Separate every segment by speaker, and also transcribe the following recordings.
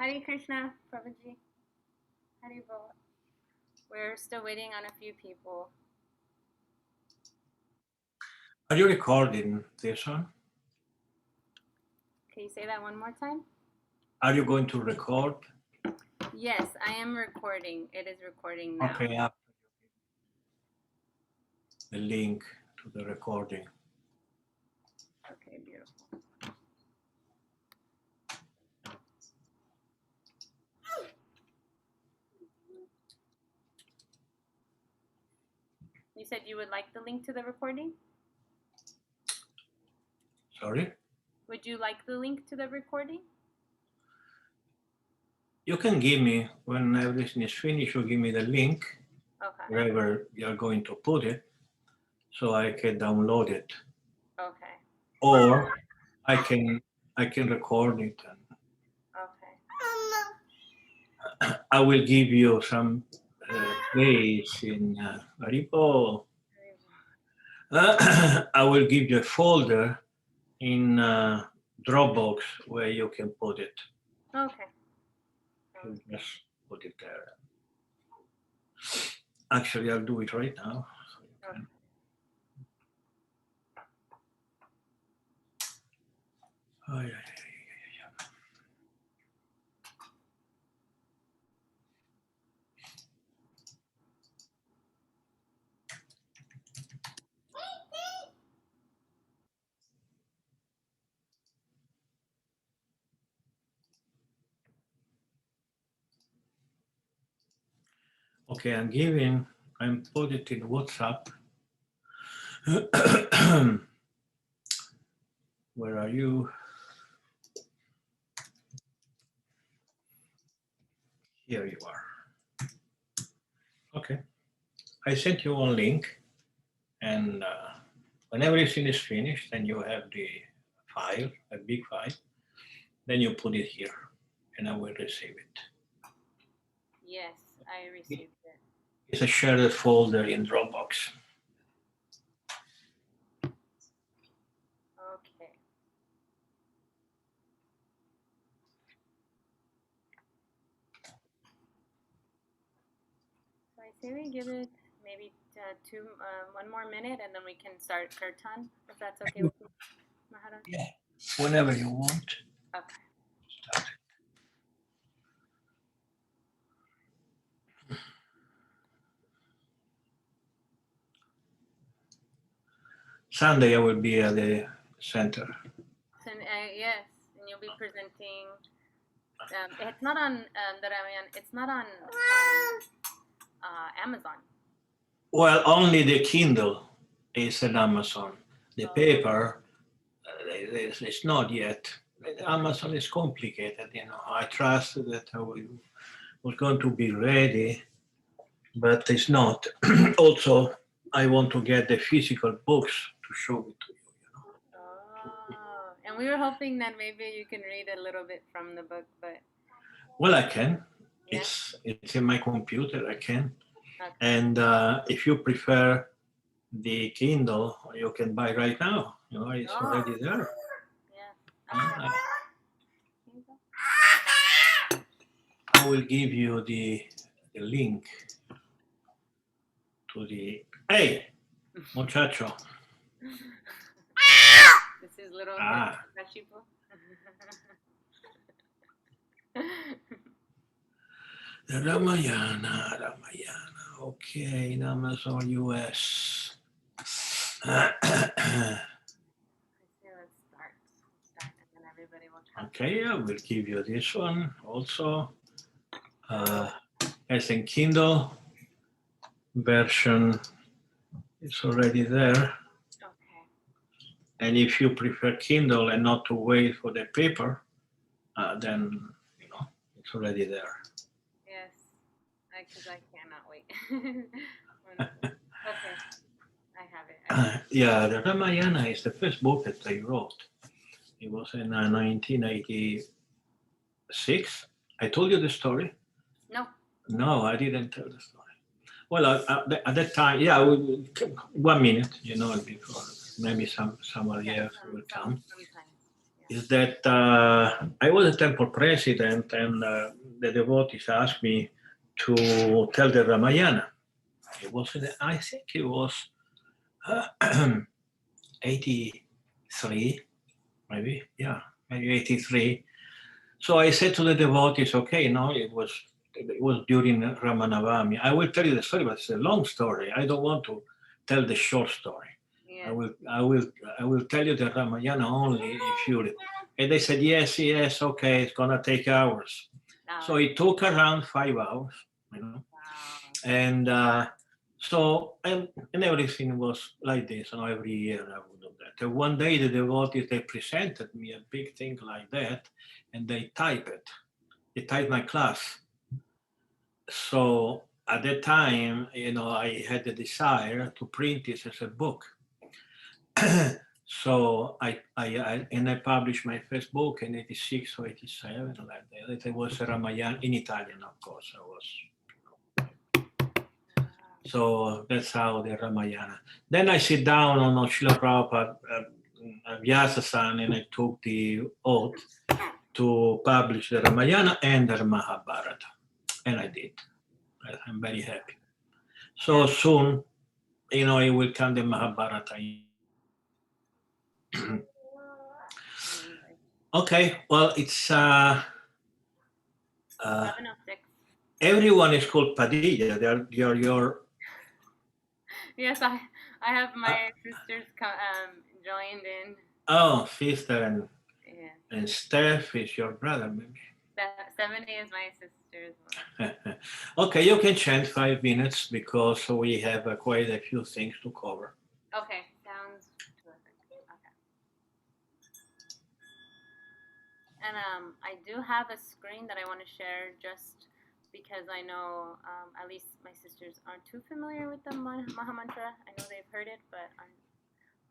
Speaker 1: Hare Krishna, Prabhuji. Hare Bol. We're still waiting on a few people.
Speaker 2: Are you recording this one?
Speaker 1: Can you say that one more time?
Speaker 2: Are you going to record?
Speaker 1: Yes, I am recording. It is recording now.
Speaker 2: Okay, after the link to the recording.
Speaker 1: Okay, beautiful. You said you would like the link to the recording?
Speaker 2: Sorry?
Speaker 1: Would you like the link to the recording?
Speaker 2: You can give me, when everything is finished, you give me the link,
Speaker 1: Okay.
Speaker 2: wherever you're going to put it, so I can download it.
Speaker 1: Okay.
Speaker 2: Or I can record it. And
Speaker 1: Okay.
Speaker 2: I will give you some place in Haribo. I will give you a folder in Dropbox where you can put it.
Speaker 1: Okay.
Speaker 2: You just put it there. Actually, I'll do it right now. So you can. Oh, yeah. Okay, I'm put it in WhatsApp. Where are you? Here you are. Okay. I sent you a link, and when everything is finished, then you have the file, a big file. Then you put it here, and I will receive it.
Speaker 1: Yes, I received it.
Speaker 2: It's a shared folder in Dropbox.
Speaker 1: Okay. So I say we give it maybe one more minute, and then we can start kirtan, if that's okay with you, Maharaj?
Speaker 2: Yeah, whenever you want.
Speaker 1: Okay.
Speaker 2: Start. Sunday I will be at the center.
Speaker 1: So, yes, and you'll be presenting. It's not on the Ramayan. It's not on Amazon.
Speaker 2: Well, only the Kindle is at Amazon. The paper, it's not yet. Amazon is complicated, you know. I trust that I was going to be ready, but it's not. Also, I want to get the physical books to show it to you.
Speaker 1: Oh, and we were hoping that maybe you can read a little bit from the book, but
Speaker 2: Well, I can.
Speaker 1: yeah.
Speaker 2: It's in my computer. I can.
Speaker 1: Okay.
Speaker 2: And if you prefer the Kindle, you can buy right now. You know, it's already there.
Speaker 1: Yeah.
Speaker 2: I will give you the link to the. Hey, muchacho.
Speaker 1: This is little Kashipo.
Speaker 2: Ramayana. Okay, in Amazon US. Okay, I will give you this one also. As in Kindle version, it's already there.
Speaker 1: Okay.
Speaker 2: And if you prefer Kindle and not to wait for the paper, then you know it's already there.
Speaker 1: Yes, because I cannot wait. Okay, I have it.
Speaker 2: Yeah, the Ramayana is the first book that I wrote. It was in 1986. I told you the story?
Speaker 1: No.
Speaker 2: No, I didn't tell the story. Well, at that time, yeah, 1 minute, you know, before maybe some other years will come. is that I was a temple president, and the devotees asked me to tell the Ramayana. It was, I think it was 83, maybe, yeah, maybe 83. So I said to the devotees, okay, no, it was during Ramanavami. I will tell you the story, but it's a long story. I don't want to tell the short story.
Speaker 1: Yeah.
Speaker 2: I will tell you the Ramayana only if you. And they said yes, okay, it's gonna take hours. So it took around 5 hours,
Speaker 1: Wow.
Speaker 2: and and everything was like this. Every year I would do that. And one day the devotees they presented me a big thing like that, and they type it. They typed my class. So at that time, I had the desire to print this as a book. So I published my first book in 86 or 87, like that. It was a Ramayana in Italian, of course. So that's how the Ramayana. Then I sit down on Srila Prabhupada, Vyasa-san, and I took the oath to publish the Ramayana and the Mahabharata. And I did. I'm very happy. So soon, it will come the Mahabharata. Okay, well, it's
Speaker 1: 7:06.
Speaker 2: Everyone is called Padilla. They're your.
Speaker 1: Yes, I have my sisters joined in.
Speaker 2: Oh, sister and
Speaker 1: Yeah.
Speaker 2: and Steph is your brother, maybe.
Speaker 1: 70 is my sister's one.
Speaker 2: Okay, you can chant 5 minutes because we have quite a few things to cover.
Speaker 1: Okay, sounds terrific. Okay. And I do have a screen that I want to share just because I know at least my sisters aren't too familiar with the Maha Mantra. I know they've heard it, but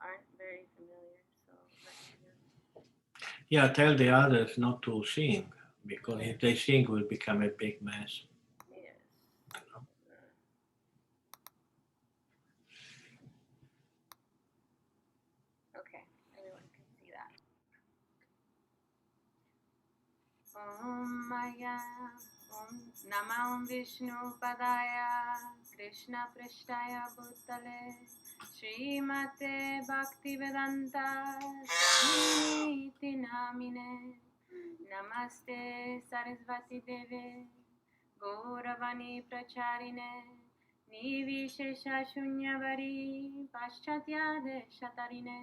Speaker 1: aren't very familiar. So
Speaker 2: Yeah, tell the others not to sing because if they sing, it will become a big mess.
Speaker 1: yes. Okay, everyone can see that. Om Maya Om Namah Vishnu Padaya Krishna Prishtaya Bhutale Srimate Bhaktivedanta Swami Namine Namaste Sarasvati Deve Gauravani Pracharine Nivishesha Shunyavadi Paschatya Deshatarine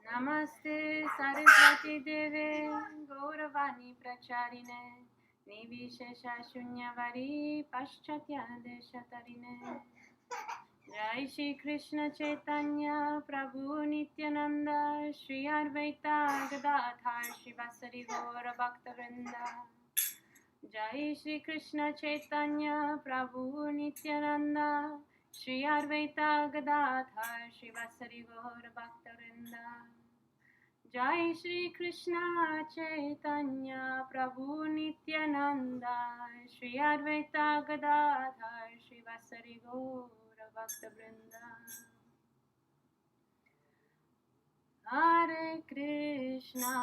Speaker 1: Namaste Sarasvati Deve Gauravani Pracharine Nivishesha Shunyavadi Paschatya Deshatarine Jai Shri Krishna Chaitanya Prabhu Nityananda Shri Advaita Gadadhar Shivasari Gaura Bhaktivinoda Jai Shri Krishna Chaitanya Prabhu Nityananda Shri Advaita Gadadhar Shivasari Gaura Bhaktivinoda Jai Shri Krishna Chaitanya Prabhu Nityananda Shri Advaita Gadadhar Shivasari Gaura Bhaktivinoda Hare Krishna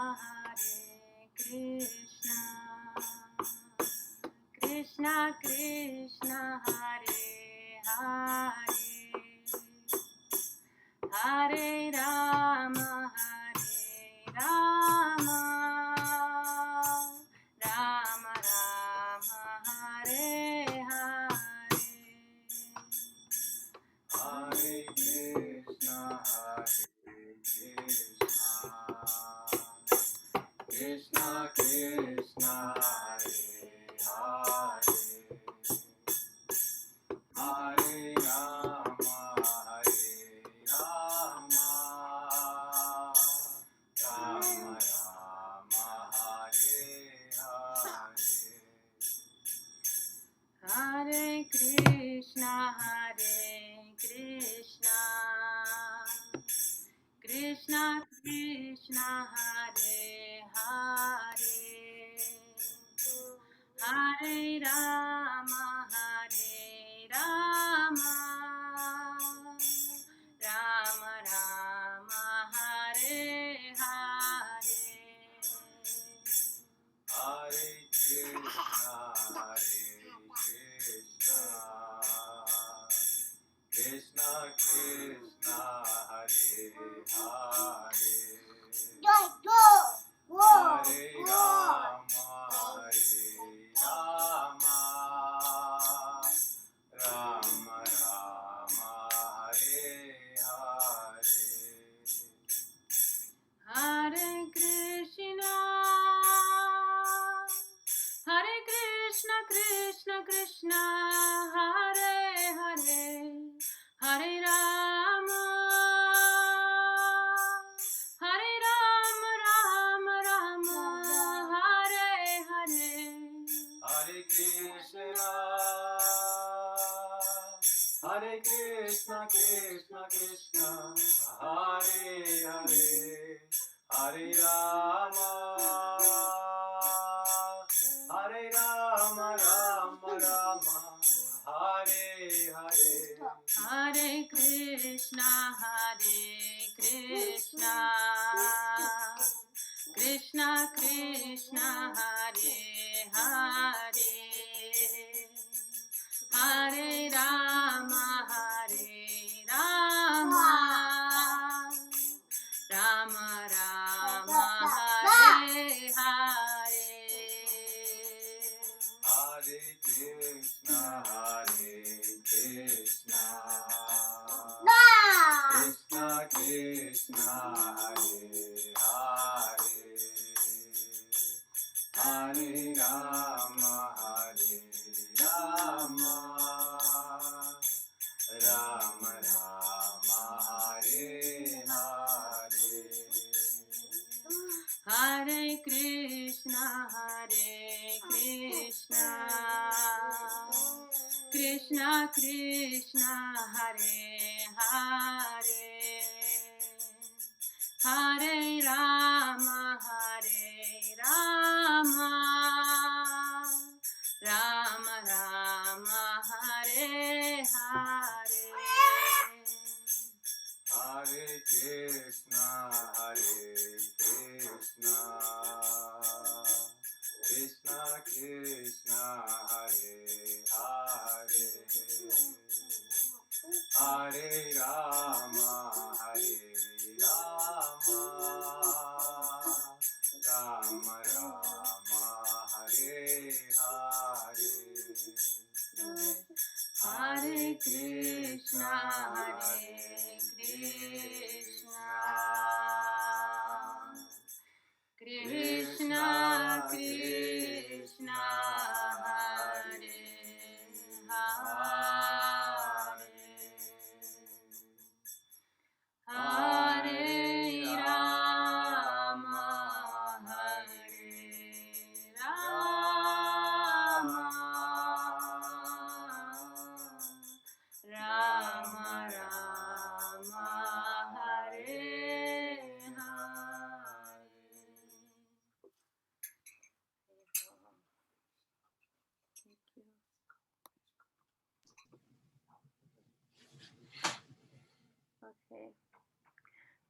Speaker 1: Krishna Krishna Hare Hare Hare Rama Rama Rama Hare Hare
Speaker 3: Hare Krishna Krishna Krishna Hare Hare Hare Rama Rama Rama Hare Hare
Speaker 1: Hare Krishna Krishna Krishna Hare Hare Hare Rama Rama Rama
Speaker 3: Rama Rama, Hare Hare.
Speaker 1: Hare Krishna, Hare Krishna, Krishna Krishna, Hare Hare, Hare Rama, Hare Rama, Rama Rama, Hare Hare.
Speaker 3: Hare Krishna, Hare Krishna, Krishna Krishna, Hare Hare, Hare Rama, Hare Rama, Rama Rama, Hare Hare.
Speaker 1: Hare Krishna, Krishna Krishna, Hare Hare, Hare Rama, Rama Rama, Hare Hare.
Speaker 3: Hare Krishna, Krishna Krishna, Hare Hare, Hare Rama, Rama Rama, Hare Hare.
Speaker 1: Hare Krishna, Krishna Krishna, Hare Hare, Hare Rama, Rama Rama, Hare Hare.
Speaker 3: Hare Krishna, Krishna Krishna, Hare Hare, Hare Rama, Rama Rama, Hare Hare.
Speaker 1: Hare Krishna, Krishna Krishna, Hare Hare, Hare Rama, Rama Rama, Hare Hare. Okay.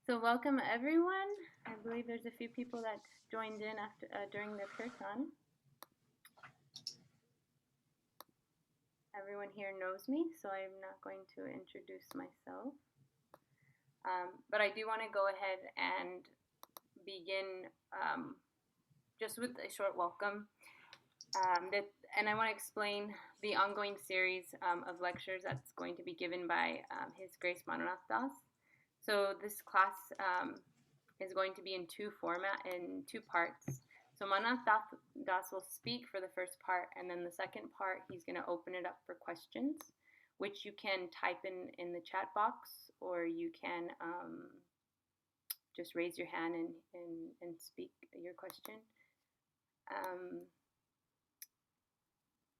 Speaker 1: So welcome everyone. I believe there's a few people that joined in after during the kirtan. Everyone here knows me, so I'm not going to introduce myself. But I do want to go ahead and begin just with a short welcome. And I want to explain the ongoing series of lectures that's going to be given by His Grace Manonatha Dasa. So this class is going to be in two parts. So Manonatha Dasa will speak for the first part, and then the second part he's going to open it up for questions, which you can type in the chat box, or you can just raise your hand and speak your question.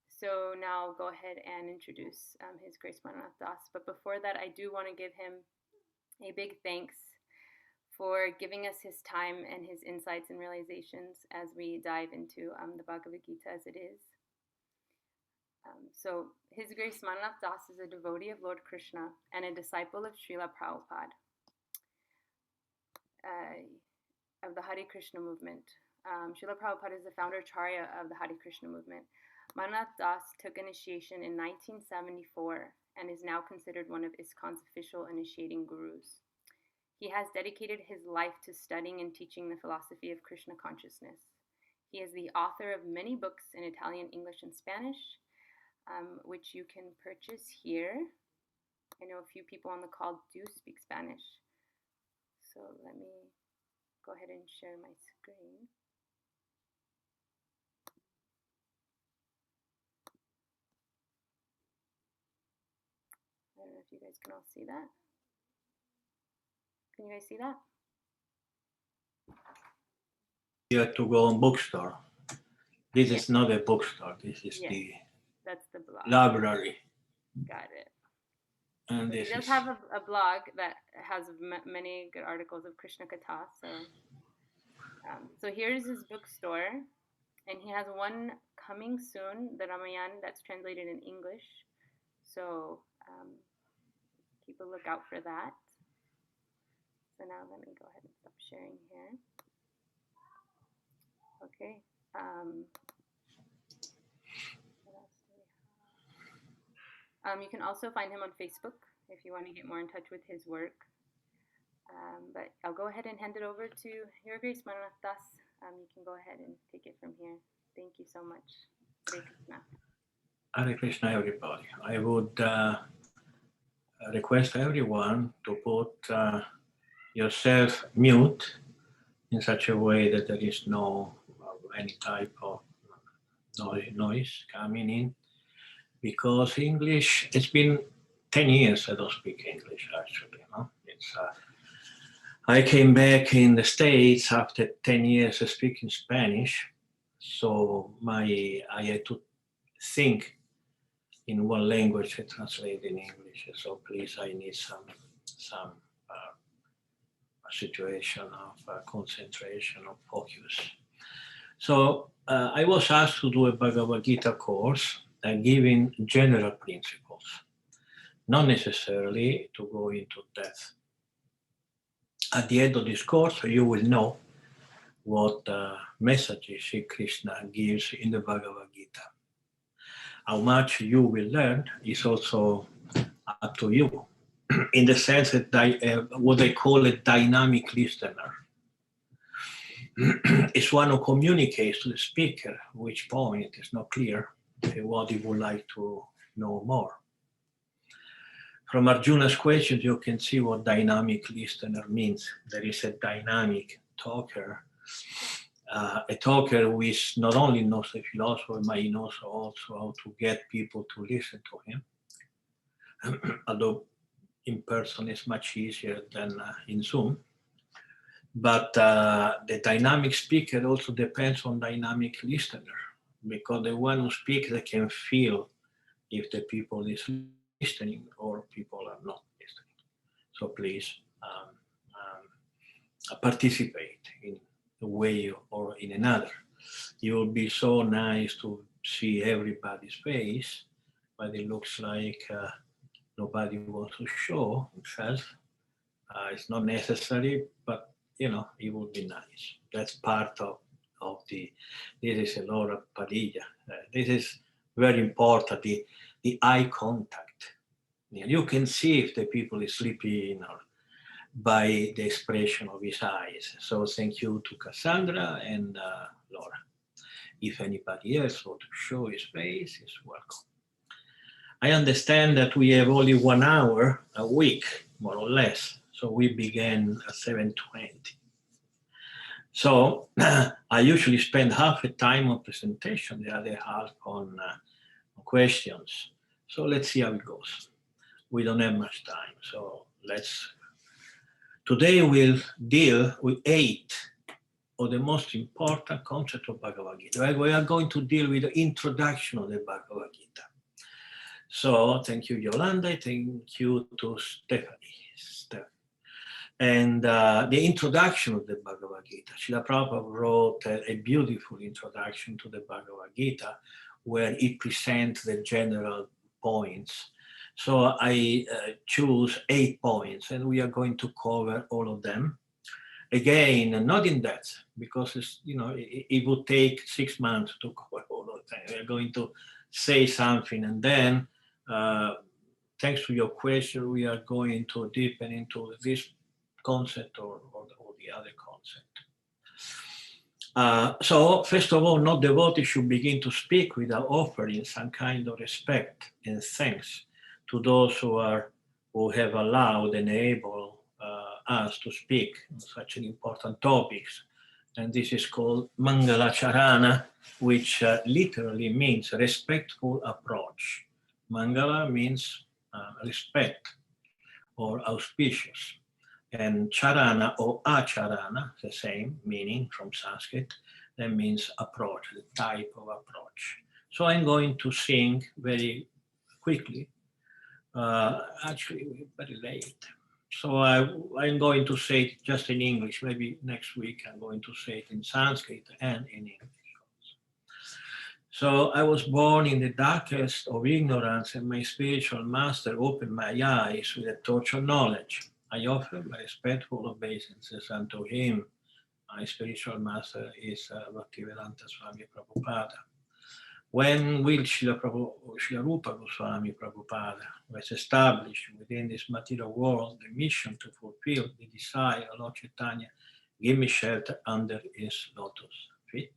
Speaker 1: So now I'll go ahead and introduce His Grace Manonatha Dasa. But before that, I do want to give him a big thanks for giving us his time and his insights and realizations as we dive into the Bhagavad Gita as it is. So His Grace Manonatha Dasa is a devotee of Lord Krishna and a disciple of Srila Prabhupada of the Hare Krishna Movement. Srila Prabhupada is the founder Acharya of the Hare Krishna Movement. Manonatha Dasa took initiation in 1974 and is now considered one of ISKCON's official initiating gurus. He has dedicated his life to studying and teaching the philosophy of Krishna consciousness. He is the author of many books in Italian, English, and Spanish, which you can purchase here. I know a few people on the call do speak Spanish. So let me go ahead and share my screen. I don't know if you guys can all see that. Can you guys see that?
Speaker 2: You have to go on bookstore. This is not a bookstore. This is
Speaker 1: that's the blog.
Speaker 2: Library.
Speaker 1: Got it.
Speaker 2: And
Speaker 1: He does have a blog that has many good articles of Krishna Katha. So here's his bookstore, and he has one coming soon, the Ramayana, that's translated in English. So keep a lookout for that. So now let me go ahead and stop sharing here. Okay. What else do we have? You can also find him on Facebook if you want to get more in touch with his work. But I'll go ahead and hand it over to Your Grace Manonatha Dasa. You can go ahead and take it from here. Thank you so much. Hare Krishna.
Speaker 2: Hare Krishna, everybody. I would request everyone to put yourself mute in such a way that there is no any type of noise coming in, because English, it's been 10 years I don't speak English actually. No? It's I came back in the States after 10 years of speaking Spanish, so I had to think in one language and translate in English. So please, I need some situation of concentration, of focus. So I was asked to do a Bhagavad Gita course giving general principles, not necessarily to go into depth. At the end of this course, you will know what messages Sri Krishna gives in the Bhagavad Gita. How much you will learn is also up to you, in the sense that what they call a dynamic listener is one who communicates to the speaker which point is not clear, what he would like to know more. From Arjuna's questions, you can see what dynamic listener means. There is a dynamic talker, a talker who is not only knows the philosophy, but he knows also how to get people to listen to him. Although in person is much easier than in Zoom. But the dynamic speaker also depends on dynamic listener, because the one who speaks, they can feel if the people is listening or people are not listening. So please participate in a way or in another. It will be so nice to see everybody's face, but it looks like nobody wants to show himself. It's not necessary, but it would be nice. That's part of this is a Laura Padilla. This is very important, the eye contact. You can see if the people is sleeping or by the expression of his eyes. So thank you to Cassandra and Laura. If anybody else wants to show his face, is welcome. I understand that we have only 1 hour a week, more or less. So we began at 7:20. So I usually spend half the time on presentation, the other half on questions. So let's see how it goes. We don't have much time, so today we'll deal with 8 of the most important concepts of Bhagavad Gita. We are going to deal with the introduction of the Bhagavad Gita. So thank you, Yolanda. Thank you to Stephanie. And the introduction of the Bhagavad Gita. Srila Prabhupada wrote a beautiful introduction to the Bhagavad Gita where he presents the general points. So I choose 8 points, and we are going to cover all of them. Again, not in depth, because it would take 6 months to cover all of them. We are going to say something, and then, thanks to your question, we are going to deepen into this concept or the other concept. So, first of all, no devotee should begin to speak without offering some kind of respect and thanks to those who have allowed and enabled us to speak on such an important topics. And this is called Mangala Charana, which literally means respectful approach. Mangala means respect or auspicious. And charana or acharana, the same meaning from Sanskrit, that means approach, the type of approach. So I'm going to sing very quickly. Actually, we're very late. So I'm going to say it just in English. Maybe next week I'm going to say it in Sanskrit and in English. So I was born in the darkest of ignorance, and my spiritual master opened my eyes with a torch of knowledge. I offer my respectful obeisances unto him. My spiritual master is Bhaktivedanta Swami Prabhupada. When will Srila Rupa Goswami Prabhupada was established within this material world the mission to fulfill the desire of Lord Chaitanya, give me shelter under his lotus feet.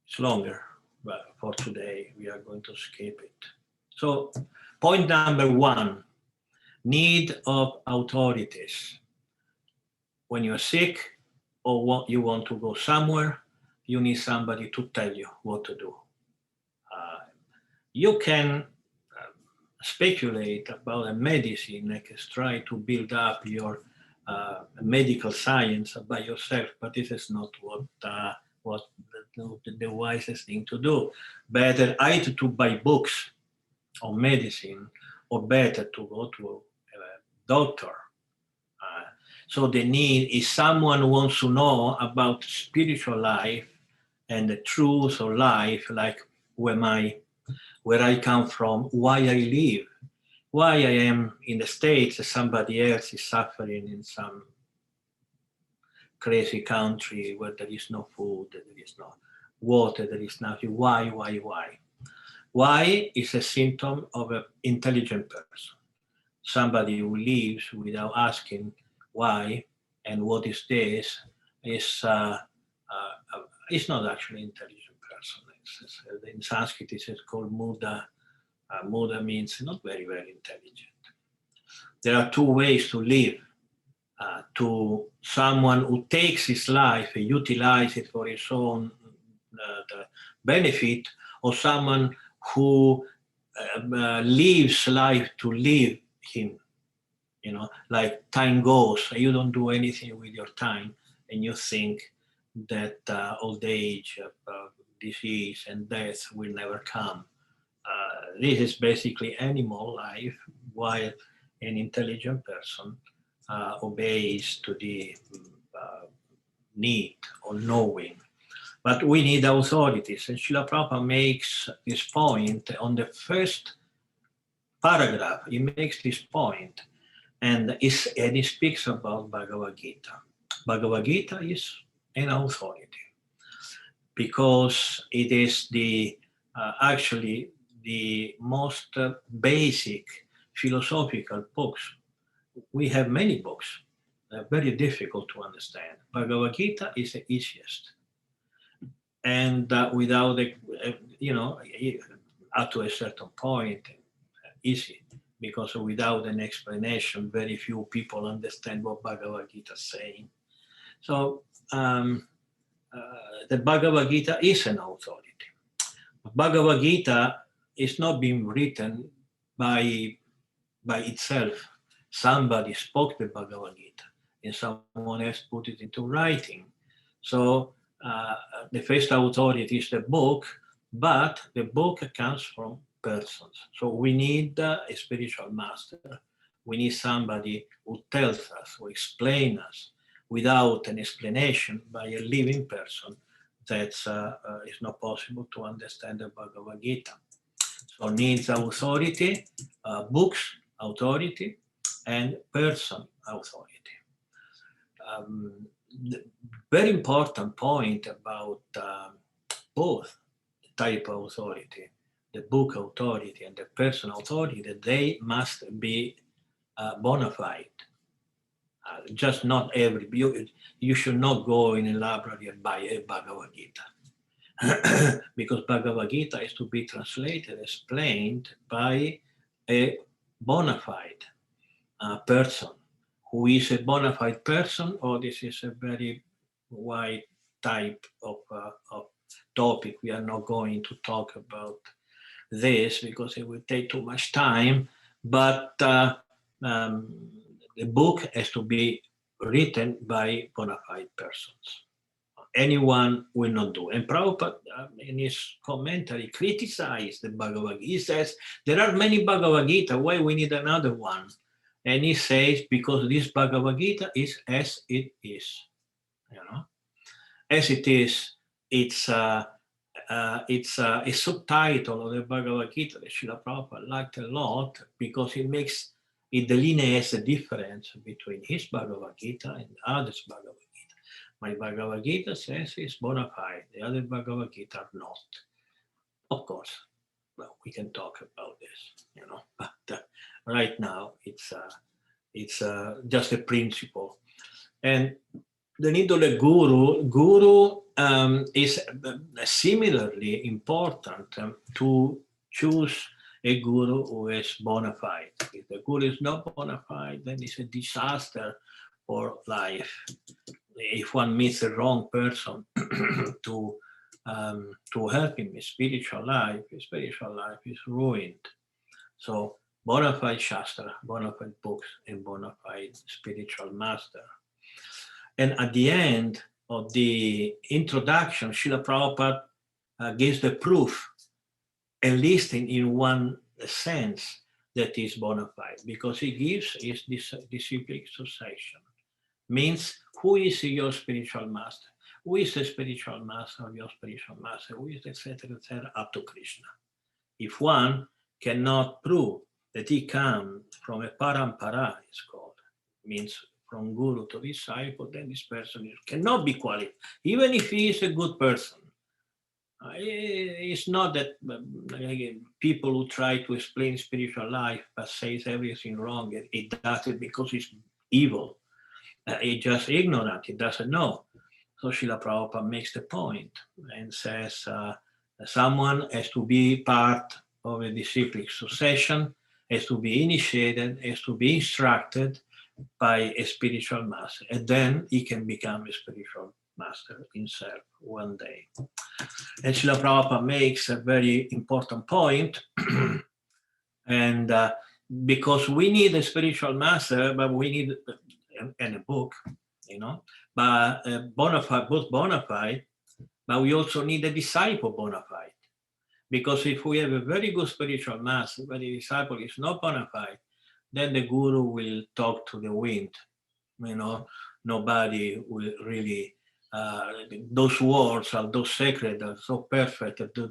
Speaker 2: It's longer, but for today we are going to skip it. So, point number 1, need of authorities. When you're sick or you want to go somewhere, you need somebody to tell you what to do. You can speculate about a medicine, like try to build up your medical science by yourself, but this is not what the wisest thing to do. Better either to buy books on medicine or better to go to a doctor. So the need is someone who wants to know about spiritual life and the truth of life, like who am I, where I come from, why I live, why I am in the States, somebody else is suffering in some crazy country where there is no food, there is no water, there is nothing. Why? Why is a symptom of an intelligent person. Somebody who lives without asking why and what is this is not actually an intelligent person. In Sanskrit, it's called Muda. Muda means not very, very intelligent. There are 2 ways to live. To someone who takes his life and utilizes it for his own benefit, or someone who lives life to live him. Like time goes, you don't do anything with your time, and you think that old age, disease, and death will never come. This is basically animal life, while an intelligent person obeys to the need or knowing. But we need authorities, and Srila Prabhupada makes this point on the first paragraph. He makes this point, and he speaks about Bhagavad Gita. Bhagavad Gita is an authority because it is actually the most basic philosophical books. We have many books that are very difficult to understand. Bhagavad Gita is the easiest. And without, up to a certain point, easy, because without an explanation, very few people understand what Bhagavad Gita is saying. So the Bhagavad Gita is an authority. Bhagavad Gita is not being written by itself. Somebody spoke the Bhagavad Gita and someone else put it into writing. So the first authority is the book, but the book comes from persons. So we need a spiritual master. We need somebody who tells us, who explains us without an explanation by a living person. That is not possible to understand the Bhagavad Gita. So needs authority, books authority, and person authority. The very important point about both type of authority, the book authority and the person authority, that they must be bona fide. Just not every, you should not go in a library and buy a Bhagavad Gita. Because Bhagavad Gita is to be translated, explained by a bona fide person. Who is a bona fide person? Or this is a very wide type of topic. We are not going to talk about this because it will take too much time. But the book has to be written by bona fide persons. Anyone will not do. And Prabhupada, in his commentary, criticized the Bhagavad Gita. He says, there are many Bhagavad Gita, why we need another one? And he says, because this Bhagavad Gita is as it is. As it is, it's a subtitle of the Bhagavad Gita that Srila Prabhupada liked a lot because it delineates the difference between his Bhagavad Gita and others' Bhagavad Gita. My Bhagavad Gita says it's bona fide, the other Bhagavad Gita are not. Of course, well, we can talk about this, but right now it's just a principle. And the need of the guru is similarly important to choose a guru who is bona fide. If the guru is not bona fide, then it's a disaster for life. If one meets the wrong person to help him in his spiritual life is ruined. So bona fide Shastra, bona fide books, and bona fide spiritual master. And at the end of the introduction, Srila Prabhupada gives the proof, at least in one sense, that is bona fide, because he gives his disciplic succession. Means, who is your spiritual master? Who is the spiritual master of your spiritual master? Who is, etc., up to Krishna? If one cannot prove that he comes from a parampara, it's called, means from guru to disciple, then this person cannot be qualified, even if he is a good person. It's not that people who try to explain spiritual life but says everything wrong, it does it because it's evil. It's just ignorant, it doesn't know. So Srila Prabhupada makes the point and says someone has to be part of a disciplic succession, has to be initiated, has to be instructed by a spiritual master, and then he can become a spiritual master himself one day. And Srila Prabhupada makes a very important point, and because we need a spiritual master, but we need and a book, but bona fide, but we also need a disciple bona fide. Because if we have a very good spiritual master, but the disciple is not bona fide, then the guru will talk to the wind. Nobody will really, those words are those sacred, are so perfect that they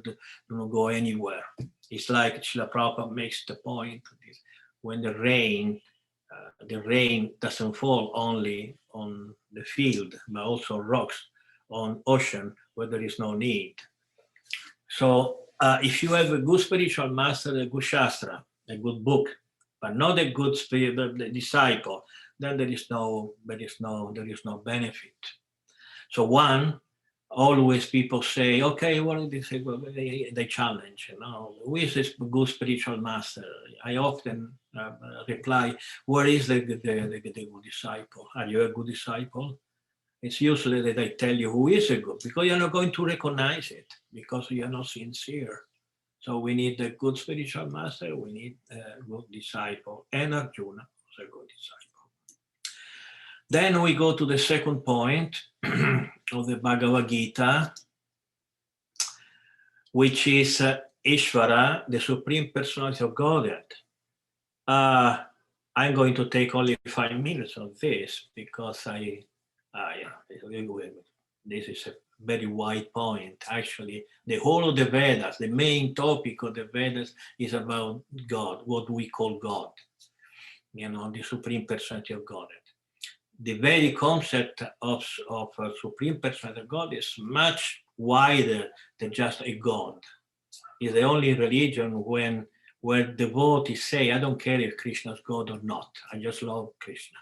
Speaker 2: don't go anywhere. It's like Srila Prabhupada makes the point, when the rain doesn't fall only on the field, but also rocks on ocean where there is no need. So if you have a good spiritual master, a good shastra, a good book, but not a good the disciple, then there is no benefit. So always people say, okay, what did they say? Well, they challenge, who is this good spiritual master? I often reply, where is the good disciple? Are you a good disciple? It's usually that I tell you who is a good, because you're not going to recognize it, because you're not sincere. So we need a good spiritual master, we need a good disciple, and Arjuna was a good disciple. Then we go to the second point of the Bhagavad Gita, which is Ishvara, the Supreme Personality of Godhead. I'm going to take only 5 minutes of this because this is a very wide point. Actually, the whole of the Vedas, the main topic of the Vedas is about God, what we call God, the Supreme Personality of Godhead. The very concept of Supreme Personality of God is much wider than just a God. It's the only religion when where devotees say, I don't care if Krishna is God or not, I just love Krishna.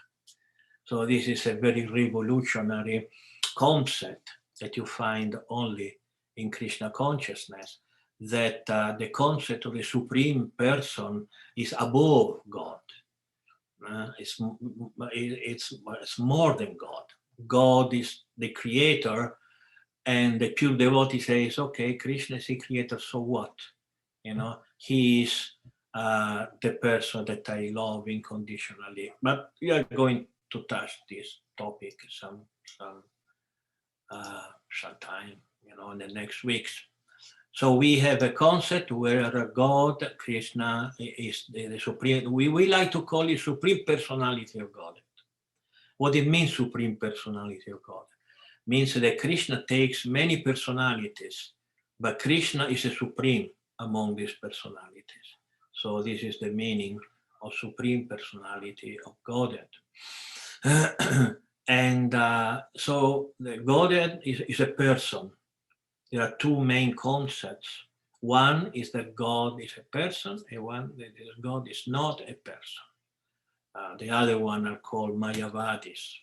Speaker 2: So this is a very revolutionary concept that you find only in Krishna consciousness, that the concept of the supreme person is above God. It's more than God. God is the creator, and the pure devotee says, okay, Krishna is the creator, so what? You know, he is the person that I love unconditionally. But we are going to touch this topic sometime, you know, in the next weeks. So we have a concept where God, Krishna, is the supreme. We like to call it supreme personality of God. What it means, supreme personality of God? Means that Krishna takes many personalities, but Krishna is a supreme among these personalities. So this is the meaning of supreme personality of Godhead. And so the Godhead is a person. There are two main concepts. One is that God is a person, and one that God is not a person. The other one are called Mayavadis.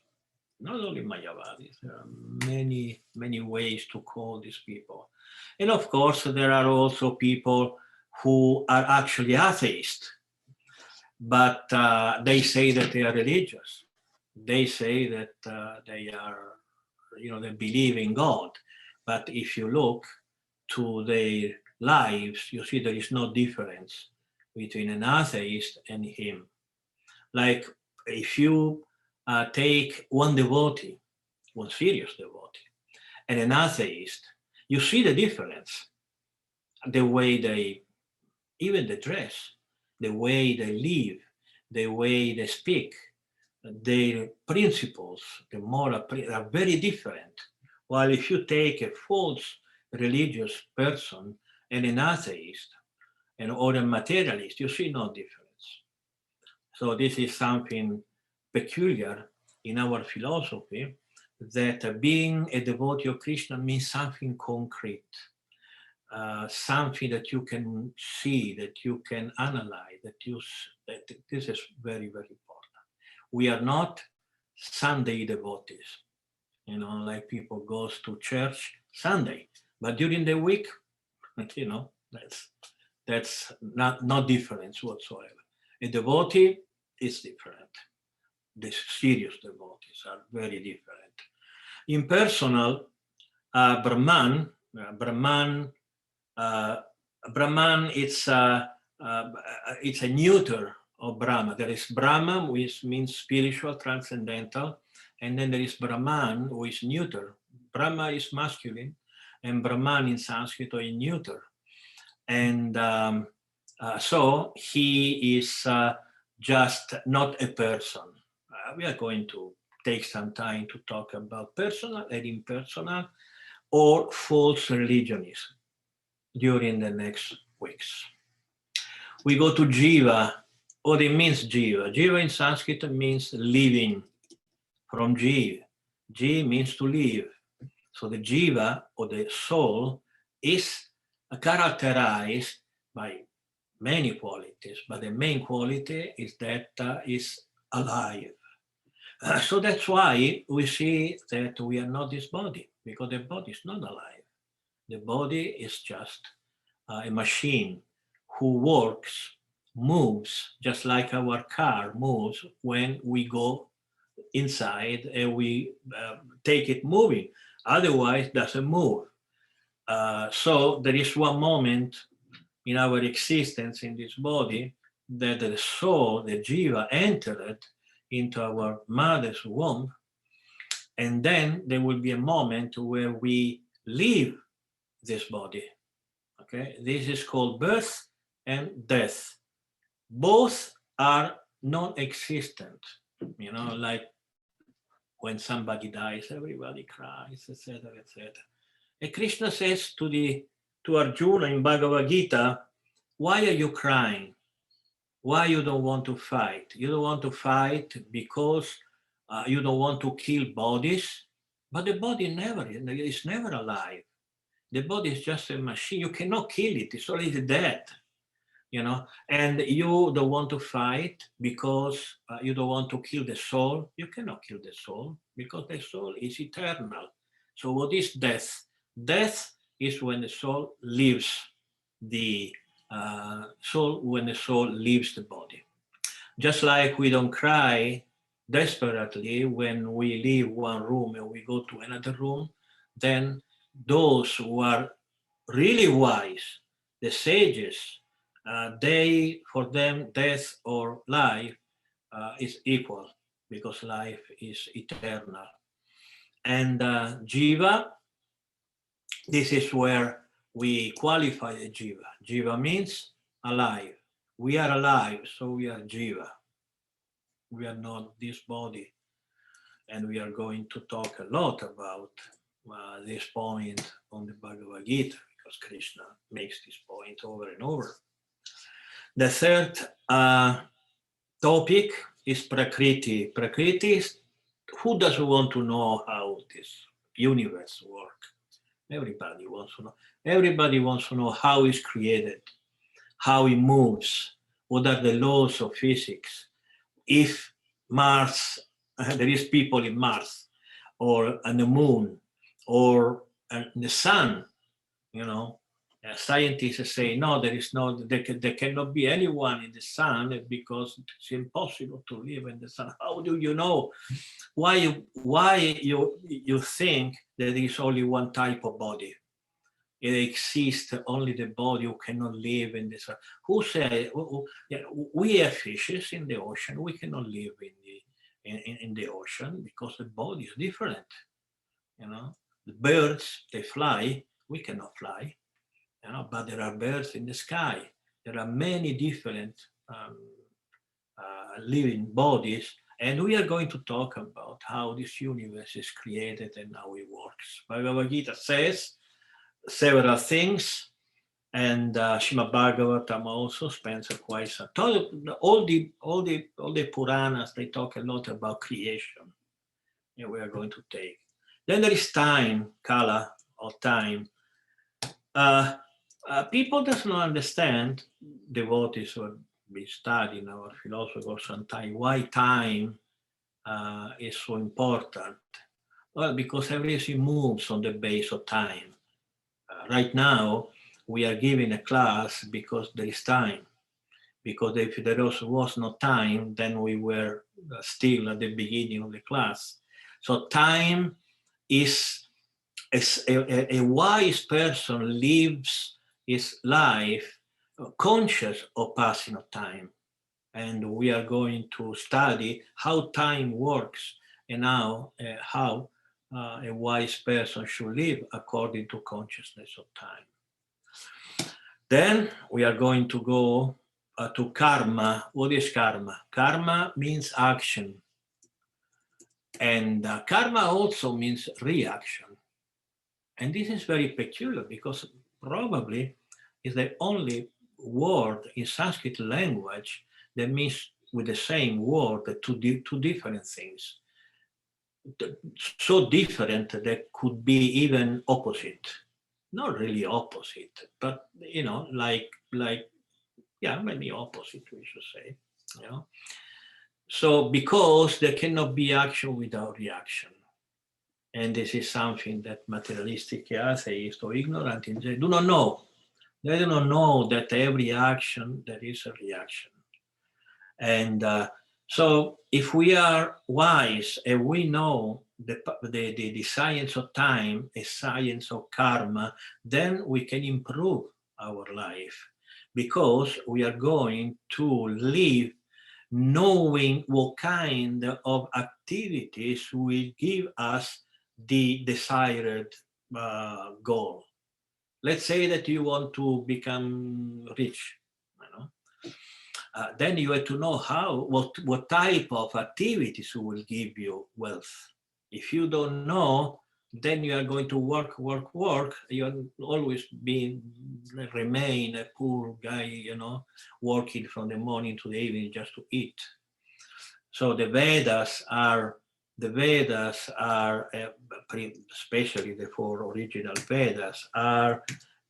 Speaker 2: Not only Mayavadis, there are many, many ways to call these people. And of course, there are also people who are actually atheists, but they say that they are religious. They say that they are, you know, they believe in God. But if you look to their lives, you see there is no difference between an atheist and him. Like if you take one devotee, one serious devotee, and an atheist, you see the difference. The way they, even the dress, the way they live, the way they speak, their principles, the moral are very different. While if you take a false religious person and an atheist or a materialist, you see no difference. So this is something peculiar in our philosophy, that being a devotee of Krishna means something concrete, something that you can see, that you can analyze, that this is very, very important. We are not Sunday devotees, you know, like people goes to church Sunday, but during the week, you know, that's not difference whatsoever. A devotee is different. The serious devotees are very different. Impersonal Brahman, it's a neuter of Brahma. There is Brahma, which means spiritual, transcendental, and then there is Brahman, who is neuter. Brahma is masculine, and Brahman in Sanskrit is neuter. And so he is just not a person. We are going to take some time to talk about personal and impersonal or false religionism during the next weeks. We go to Jiva. What it means, Jiva? Jiva in Sanskrit means living, from Jiv. Jiv means to live. So the Jiva, or the soul, is characterized by many qualities, but the main quality is that is alive. So that's why we see that we are not this body, because the body is not alive. The body is just a machine who works, moves, just like our car moves when we go inside and we take it moving. Otherwise, it doesn't move. So there is one moment in our existence in this body that the soul, the jiva, entered into our mother's womb, and then there will be a moment where we leave this body. Okay, this is called birth and death. Both are non-existent. You know, like when somebody dies, everybody cries, etc., etc. And Krishna says to Arjuna in Bhagavad Gita, why are you crying? Why you don't want to fight? You don't want to fight because you don't want to kill bodies, but the body is never alive. The body is just a machine. You cannot kill it. It's already dead. you know, and you don't want to fight because you don't want to kill the soul. You cannot kill the soul because the soul is eternal. So what is death? Death is when the soul leaves the soul, when the soul leaves the body. Just like we don't cry desperately when we leave one room and we go to another room, then those who are really wise, the sages, they, for them, death or life is equal because life is eternal. And jiva, this is where we qualify the jiva. Jiva means alive. We are alive, so we are jiva. We are not this body. And we are going to talk a lot about this point on the Bhagavad Gita because Krishna makes this point over and over. The third topic is Prakriti. Prakriti is, who doesn't want to know how this universe works? Everybody wants to know. Everybody wants to know how it's created, how it moves, what are the laws of physics. If Mars, there is people in Mars, or on the moon, or the sun, you know, scientists say no, there cannot be anyone in the sun because it's impossible to live in the sun. How do you know? Why you think that there is only one type of body? It exists only the body who cannot live in the sun. Who say yeah, we have fishes in the ocean? We cannot live in the ocean because the body is different. You know, the birds, they fly. We cannot fly. You know, but there are birds in the sky. There are many different living bodies, and we are going to talk about how this universe is created and how it works. Bhagavad Gita says several things, and Srimad Bhagavatam also spends quite some time. All the Puranas, they talk a lot about creation. Yeah, we are going to take. Then there is time, kala, or time. People does not understand, devotees or we study in our philosophy for some time, why time is so important. Well, because everything moves on the base of time. Right now, we are giving a class because there is time. Because if there was no time, then we were still at the beginning of the class. So time is a wise person lives his life conscious of passing of time. And we are going to study how time works and how a wise person should live according to consciousness of time. Then we are going to go to karma. What is karma? Karma means action. And karma also means reaction. And this is very peculiar because probably is the only word in Sanskrit language that means with the same word two different things. So different that could be even opposite. Not really opposite, but you know, like yeah, maybe opposite we should say. You know. So because there cannot be action without reaction. And this is something that materialistic atheists or ignorant in general do not know. They do not know that every action there is a reaction. And so if we are wise and we know the science of time, the science of karma, then we can improve our life because we are going to live knowing what kind of activities will give us the desired goal. Let's say that you want to become rich, you know? Then you have to know what type of activities will give you wealth. If you don't know, then you are going to work. You are always remain a poor guy, you know, working from the morning to the evening just to eat. So the Vedas are, especially the four original Vedas, are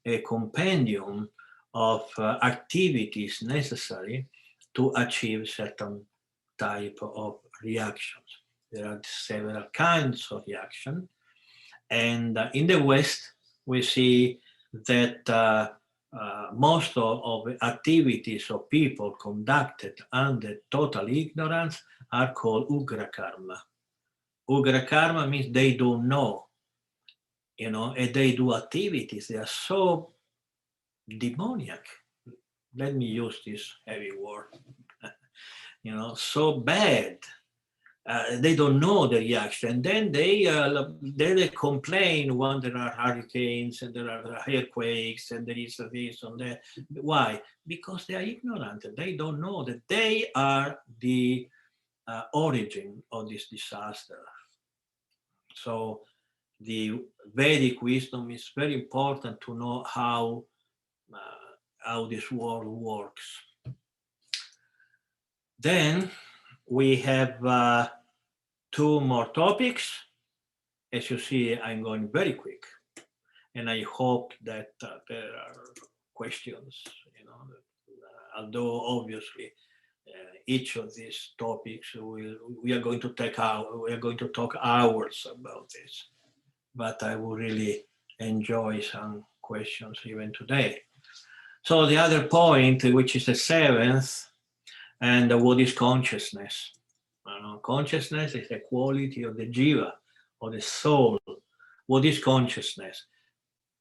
Speaker 2: a compendium of activities necessary to achieve certain type of reactions. There are several kinds of reaction, and in the West we see that most of activities of people conducted under total ignorance are called ugra karma. Ugra karma means they don't know, and they do activities. They are so demoniac. Let me use this heavy word. So bad. They don't know the reaction. And then they complain when there are hurricanes and there are earthquakes and there is this and that. Why? Because they are ignorant. They don't know that they are the origin of this disaster. So the Vedic wisdom is very important to know how this world works. Then we have 2 more topics. As you see, I'm going very quick, and I hope that there are questions. Although obviously each of these topics we are going to talk hours about this, but I will really enjoy some questions even today. So the other point, which is the 7th, and what is consciousness? Consciousness is a quality of the jiva, of the soul. What is consciousness?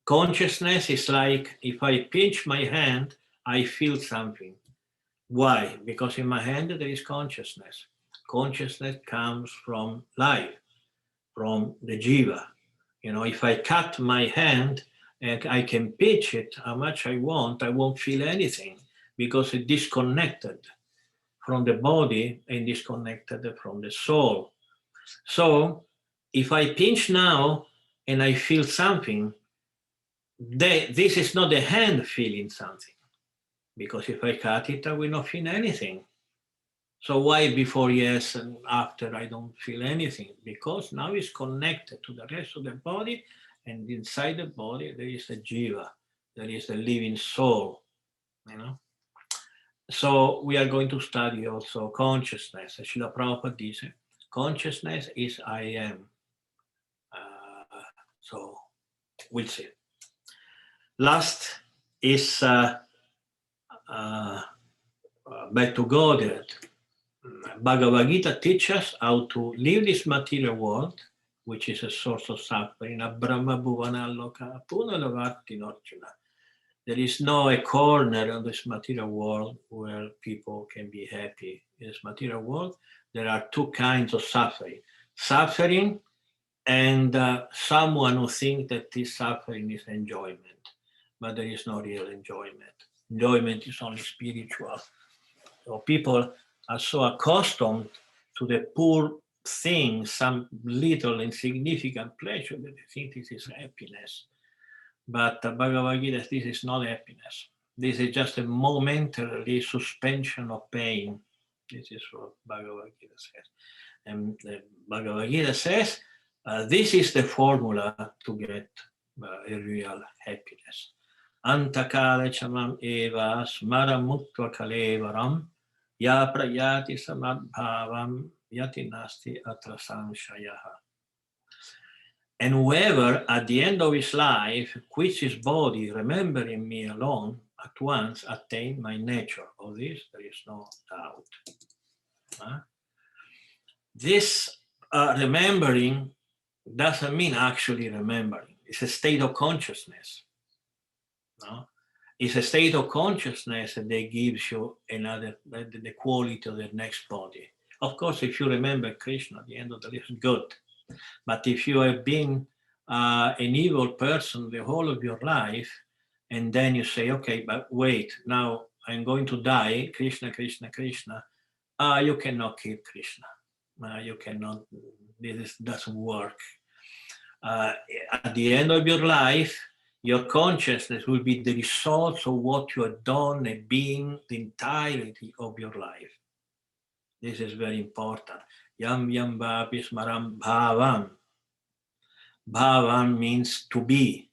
Speaker 2: Consciousness is like if I pinch my hand, I feel something. Why? Because in my hand there is consciousness. Consciousness comes from life, from the jiva. If I cut my hand and I can pinch it how much I won't feel anything because it's disconnected from the body and disconnected from the soul. So if I pinch now and I feel something, this is not the hand feeling something, because if I cut it, I will not feel anything. So why before yes and after I don't feel anything? Because now it's connected to the rest of the body, and inside the body there is a jiva, there is a living soul, So we are going to study also consciousness. Srila Prabhupada says, consciousness is I am. So we'll see. Last is back to Godhead. Bhagavad Gita teaches us how to leave this material world, which is a source of suffering. Brahma Bhuvana Loka Punalavarti Norjuna. There is no a corner of this material world where people can be happy. In this material world, there are 2 kinds of suffering. Suffering and someone who thinks that this suffering is enjoyment. But there is no real enjoyment. Enjoyment is only spiritual. So people are so accustomed to the poor thing, some little insignificant pleasure, that they think this is happiness. But Bhagavad Gita, this is not happiness. This is just a momentary suspension of pain. This is what Bhagavad Gita says. And Bhagavad Gita says, this is the formula to get a real happiness. Antakale chamam eva smara muktva kalevaram ya prayati samadbhavam yati nasti atra samshayaha. And whoever at the end of his life quits his body, remembering me alone, at once attain my nature. Of this there is no doubt. This remembering doesn't mean actually remembering. It's a state of consciousness. It's a state of consciousness that gives you the quality of the next body. Of course, if you remember Krishna at the end of the life, good. But if you have been an evil person the whole of your life, and then you say, okay, but wait, now I'm going to die, Krishna, Krishna, Krishna, you cannot kill Krishna. You cannot, this doesn't work. At the end of your life, your consciousness will be the result of what you have done and been the entirety of your life. This is very important. Yam yam bhapi smaram bhavam. Bhavam means to be.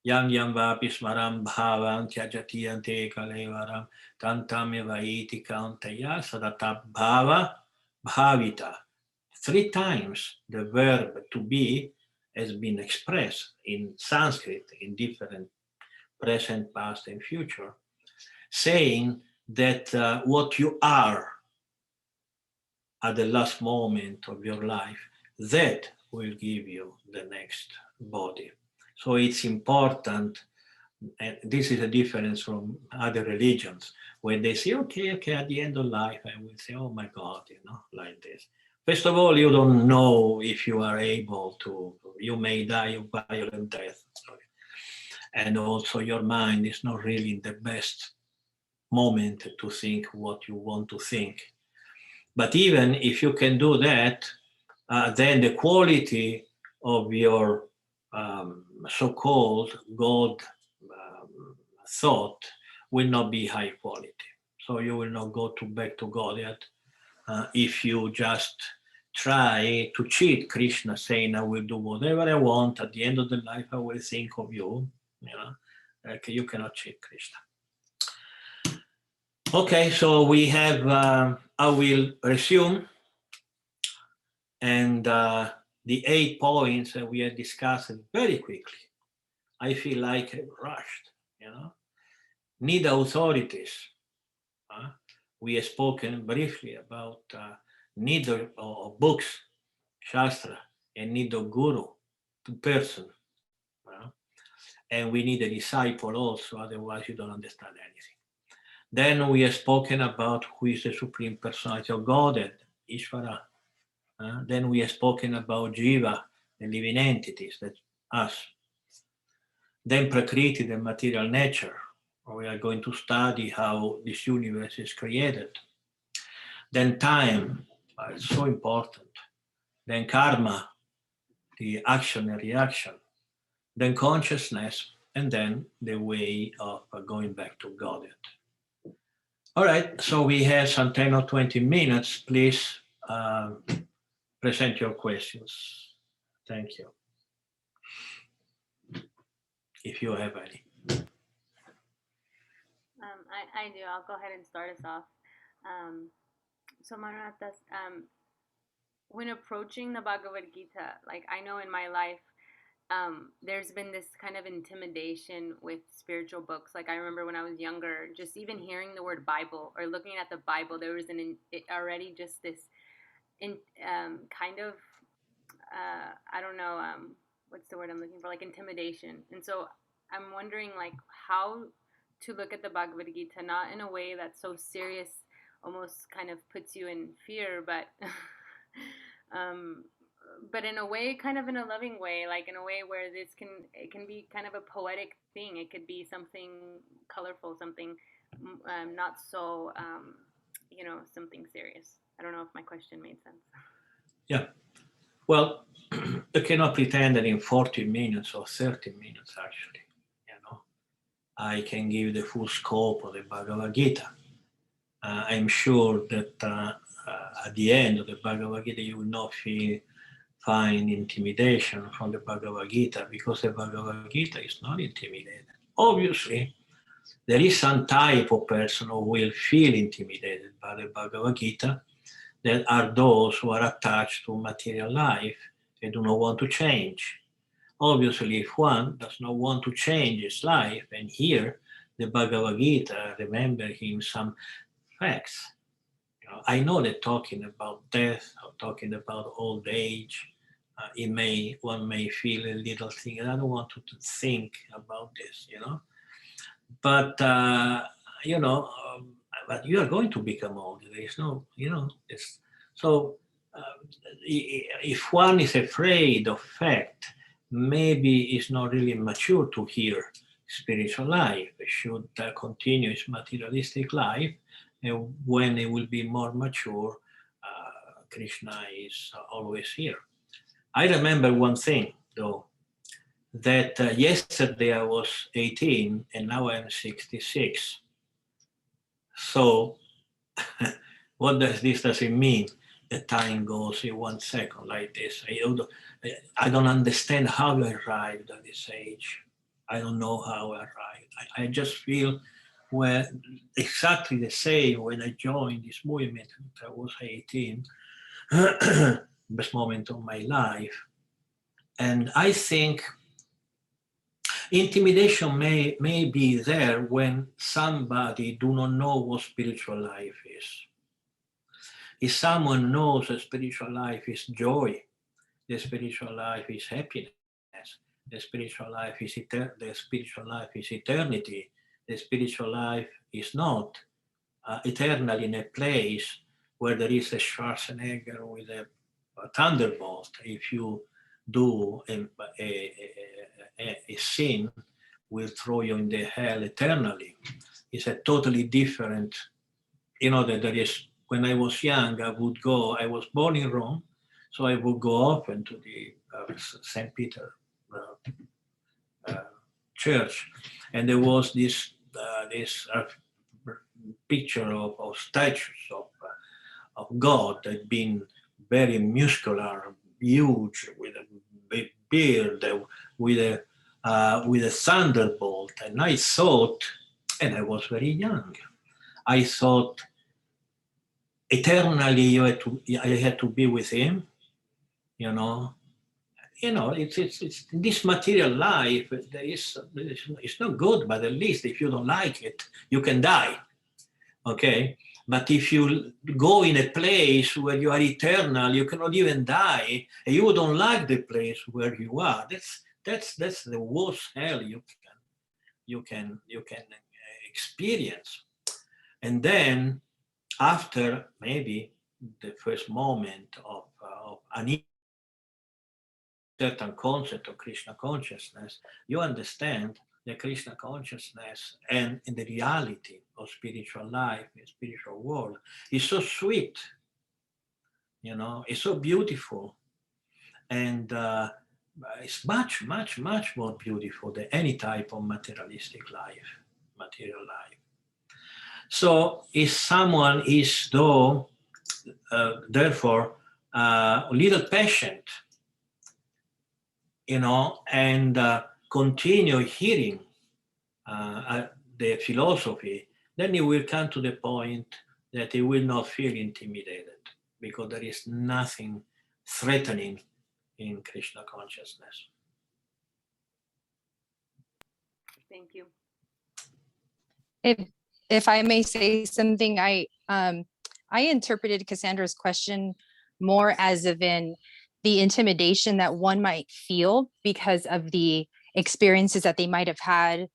Speaker 2: Yang yam vapi smaram bhavam tyajati ante kalevaram tantameva iti kauntaya sadata bhava bhavita. 3 times the verb to be has been expressed in Sanskrit in different present, past, and future, saying that what you are at the last moment of your life, that will give you the next body. So it's important, and this is a difference from other religions, where they say, okay, at the end of life, I will say, oh my God, like this. First of all, you don't know if you are able to, you may die of violent death. And also your mind is not really in the best moment to think what you want to think. But even if you can do that, then the quality of your so-called God thought will not be high quality. So you will not go back to God yet. If you just try to cheat Krishna, saying, I will do whatever I want, at the end of the life I will think of you, you cannot cheat Krishna. Okay, so we have, I will resume, and the 8 points that we had discussed very quickly. I feel like I rushed, Need authorities. We have spoken briefly about need of books, Shastra, and need of guru, person. And we need a disciple also, otherwise you don't understand anything. Then we have spoken about who is the Supreme Personality of Godhead, Ishvara. Then we have spoken about Jiva, the living entities, that's us. Then Prakriti, the material nature. We are going to study how this universe is created. Then time, it's so important. Then karma, the action and reaction. Then consciousness, and then the way of going back to Godhead. All right, so we have some 10 or 20 minutes. Please present your questions. Thank you. If you have any.
Speaker 1: I do. I'll go ahead and start us off. So Manonatha, when approaching the Bhagavad Gita, like I know in my life, there's been this kind of intimidation with spiritual books. Like I remember when I was younger, just even hearing the word Bible or looking at the Bible, there was already just this kind of, I don't know, what's the word I'm looking for? Like intimidation. And so I'm wondering like how to look at the Bhagavad Gita, not in a way that's so serious, almost kind of puts you in fear, but in a way, kind of in a loving way, like in a way where it can be kind of a poetic thing. It could be something colorful, something not so, something serious. I don't know if my question made sense.
Speaker 2: Yeah. Well, you cannot pretend that in 40 minutes or 30 minutes, actually, I can give the full scope of the Bhagavad Gita. I'm sure that at the end of the Bhagavad Gita, you will not find intimidation from the Bhagavad Gita, because the Bhagavad Gita is not intimidated. Obviously, there is some type of person who will feel intimidated by the Bhagavad Gita, that are those who are attached to material life and do not want to change. Obviously, if one does not want to change his life and hear the Bhagavad Gita, remember him some facts. I know that talking about death or talking about old age, one may feel a little thing, and I don't want to think about this, But but you are going to become old. There is no, so if one is afraid of fact, maybe it's not really mature to hear spiritual life. It should continue its materialistic life, and when it will be more mature, Krishna is always here. I remember one thing, though, that yesterday I was 18 and now I'm 66. So what does it mean? The time goes in 1 second like this. I don't understand how you arrived at this age. I don't know how I arrived. I just feel exactly the same when I joined this movement. I was 18, best moment of my life. And I think intimidation may be there when somebody do not know what spiritual life is. If someone knows that spiritual life is joy, the spiritual life is happiness, the spiritual life is the spiritual life is eternity, the spiritual life is not eternal in a place where there is a Schwarzenegger with a thunderbolt. If you do a sin, will throw you in the hell eternally. It's a totally different, that there is, when I was young, I was born in Rome, so I would go often to the St. Peter church, and there was this picture of statues of God that had been very muscular, huge, with a big beard, with a thunderbolt. And I thought, and I was very young, I thought eternally I had to be with him, it's this material life. It's not good, but at least if you don't like it, you can die. Okay, but if you go in a place where you are eternal, you cannot even die, and you don't like the place where you are. That's the worst hell you can experience. And then after maybe the first moment of an certain concept of Krishna consciousness, you understand the Krishna consciousness and in the reality of spiritual life, the spiritual world is so sweet, it's so beautiful, and it's much, much, much more beautiful than any type of materialistic material life. So if someone is therefore a little patient, and continue hearing the philosophy, then you will come to the point that you will not feel intimidated, because there is nothing threatening in Krishna consciousness.
Speaker 1: Thank you.
Speaker 4: If I may say something, I interpreted Cassandra's question more as of in the intimidation that one might feel because of the experiences that they might have had,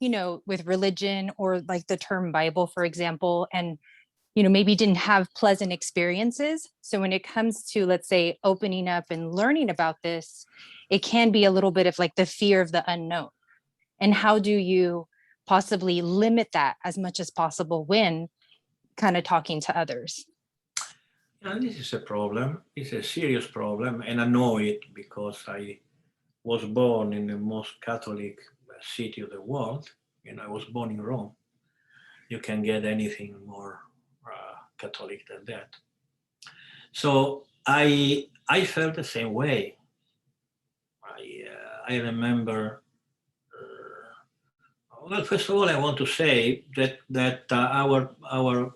Speaker 4: with religion, or like the term Bible, for example, and, maybe didn't have pleasant experiences. So when it comes to, let's say, opening up and learning about this, it can be a little bit of like the fear of the unknown. And how do you possibly limit that as much as possible when kind of talking to others?
Speaker 2: This is a problem. It's a serious problem, and I know it because I was born in the most Catholic city of the world. I was born in Rome. You can get anything more Catholic than that. So I felt the same way. I remember. Well, first of all, I want to say that our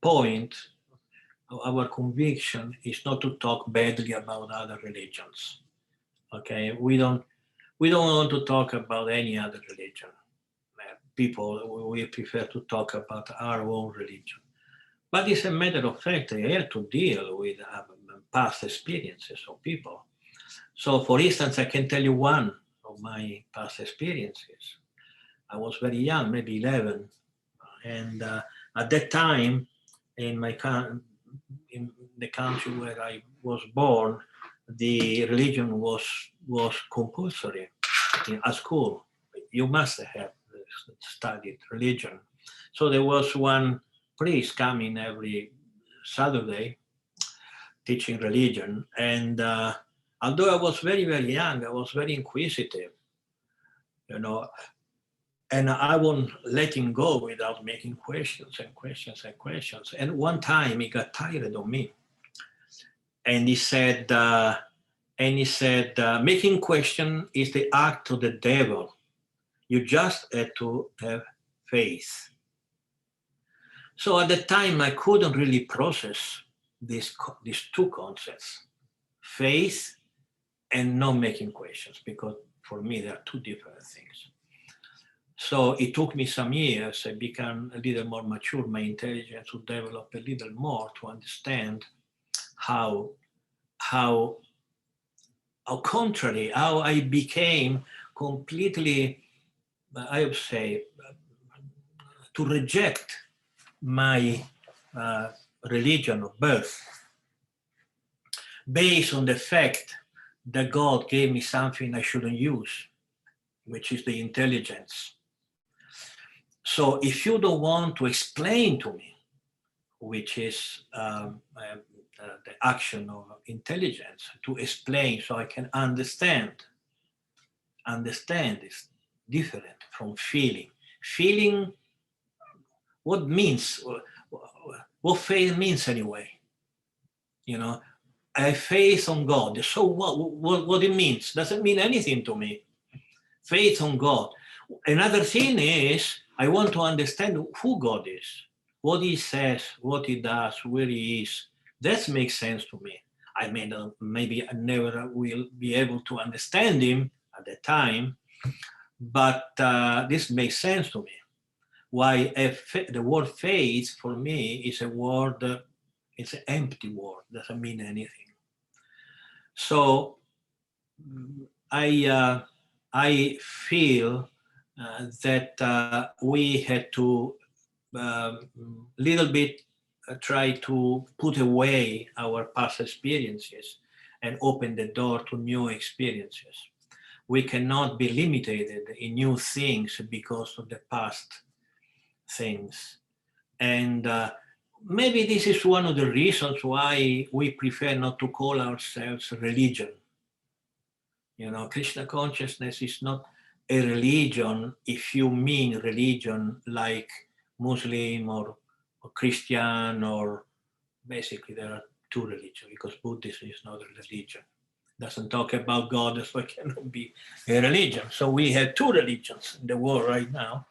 Speaker 2: point, our conviction is not to talk badly about other religions. Okay, we don't want to talk about any other religion. People, we prefer to talk about our own religion. But it's a matter of fact, I have to deal with past experiences of people. So, for instance, I can tell you one of my past experiences. I was very young, maybe 11, and at that time, in the country where I was born, the religion was compulsory at school. You must have studied religion. So there was one priest coming every Saturday teaching religion, and although I was very, very young, I was very inquisitive, and I won't let him go without making questions and questions and questions. And one time he got tired of me, and he said, making question is the act of the devil. You just had to have faith. So at the time, I couldn't really process these two concepts, faith and not making questions, because for me, they are two different things. So it took me some years. I became a little more mature, my intelligence to develop a little more to understand how contrary, how I became completely, I would say, to reject my religion of birth based on the fact that God gave me something I shouldn't use, which is the intelligence. So if you don't want to explain to me, which is the action of intelligence, to explain so I can understand. Understand is different from feeling. Feeling, what means, what faith means anyway? You know, I have faith on God. So what it means? Doesn't mean anything to me. Faith on God. Another thing is, I want to understand who God is, what he says, what he does, where he is. That makes sense to me. I mean, maybe I never will be able to understand him at the time, but this makes sense to me. Why the word faith for me is a word, it's an empty word, doesn't mean anything. So I feel that we had to little bit try to put away our past experiences and open the door to new experiences. We cannot be limited in new things because of the past things. And maybe this is one of the reasons why we prefer not to call ourselves religion. You know, Krishna consciousness is not a religion if you mean religion like Muslim or Christian, or basically there are two religions, because Buddhism is not a religion. It doesn't talk about God, so it cannot be a religion. So we have two religions in the world right now.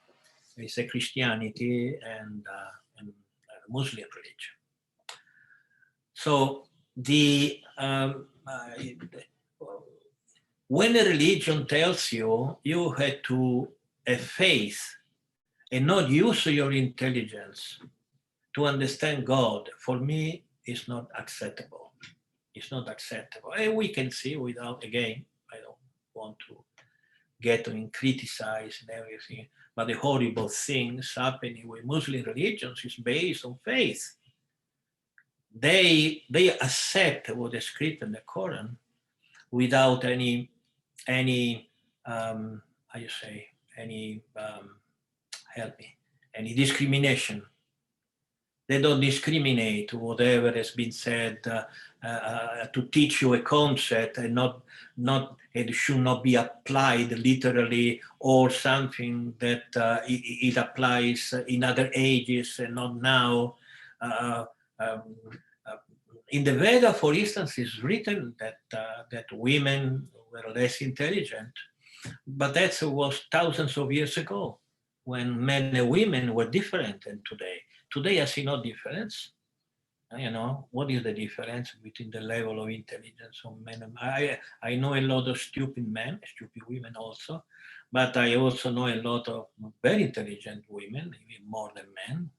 Speaker 2: It's a Christianity and Muslim religion. So when a religion tells you you had to have faith and not use your intelligence to understand God, for me, is not acceptable. It's not acceptable. And we can see without, again, I don't want to get and criticize and everything, but the horrible things happening with Muslim religions is based on faith. They accept what is scripted in the Quran without any how you say, help me, any discrimination. They don't discriminate whatever has been said to teach you a concept, and it should not be applied literally, or something that it applies in other ages and not now. In the Veda, for instance, is written that women were less intelligent, but that was thousands of years ago, when men and women were different than today. Today, I see no difference. You know, what is the difference between the level of intelligence of men and I know a lot of stupid men, stupid women also, but I also know a lot of very intelligent women, even more than men.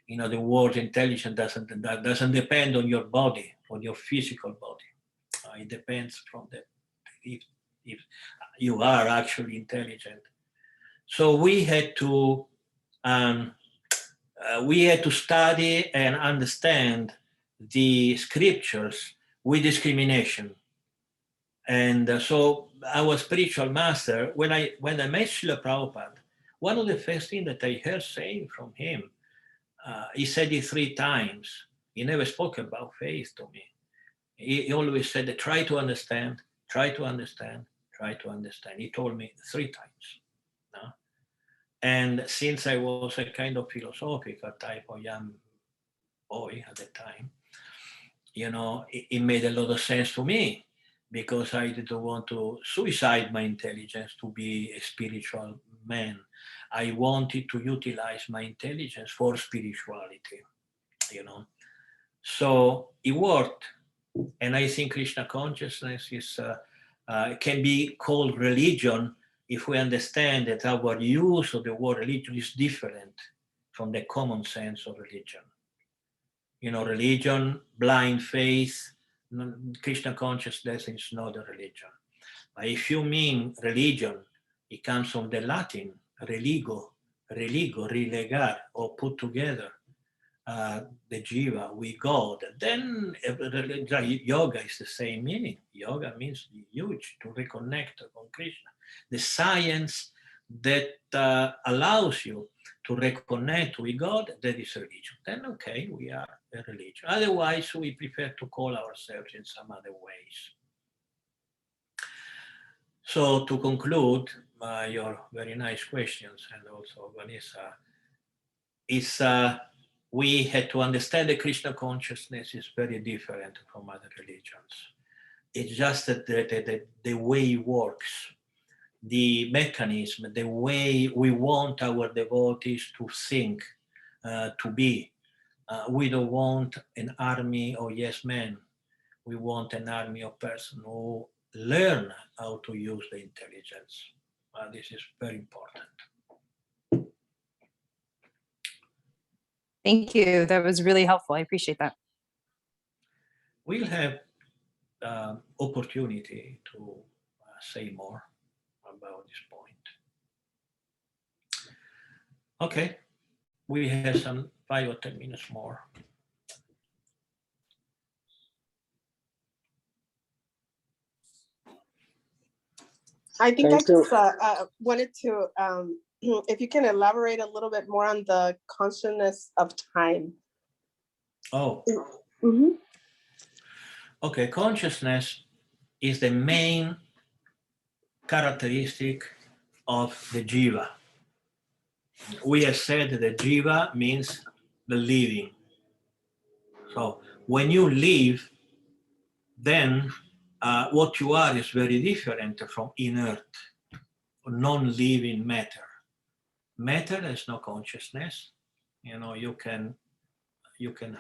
Speaker 2: You know, the word intelligence doesn't depend on your body, on your physical body. It depends from if you are actually intelligent. So we had to study and understand the scriptures with discrimination. And so our spiritual master, when I met Srila Prabhupada, one of the first things that I heard saying from him, he said it 3 times. He never spoke about faith to me. He always said, try to understand, try to understand, try to understand. He told me 3 times. No? And since I was a kind of philosophical type of young boy at the time, you know, it made a lot of sense to me, because I didn't want to suicide my intelligence to be a spiritual man. I wanted to utilize my intelligence for spirituality, you know. So it worked. And I think Krishna consciousness is can be called religion if we understand that our use of the word religion is different from the common sense of religion. You know, religion, blind faith, Krishna consciousness is not a religion. But if you mean religion, it comes from the Latin, religo, relegar, or put together. The jiva with God, then yoga is the same meaning. Yoga means huge, to reconnect with Krishna. The science that allows you to reconnect with God, that is religion. Then okay, we are a religion. Otherwise, we prefer to call ourselves in some other ways. So to conclude, your very nice questions, and also Vanessa, is we had to understand that Krishna consciousness is very different from other religions. It's just that the way it works, the mechanism, the way we want our devotees to think, to be. We don't want an army of yes men. We want an army of persons who learn how to use the intelligence. This is very important.
Speaker 4: Thank you. That was really helpful. I appreciate that.
Speaker 2: We'll have opportunity to say more about this point. Okay, we have some 5 or 10 minutes more.
Speaker 5: I think
Speaker 6: Thank
Speaker 5: I
Speaker 6: you.
Speaker 5: just wanted to, if you can elaborate a little bit more on the consciousness of time.
Speaker 2: Oh,
Speaker 5: Mm-hmm.
Speaker 2: okay. Consciousness is the main characteristic of the jiva. We have said that jiva means the living. So when you live, then what you are is very different from inert, non-living matter. Matter has no consciousness. You know, you can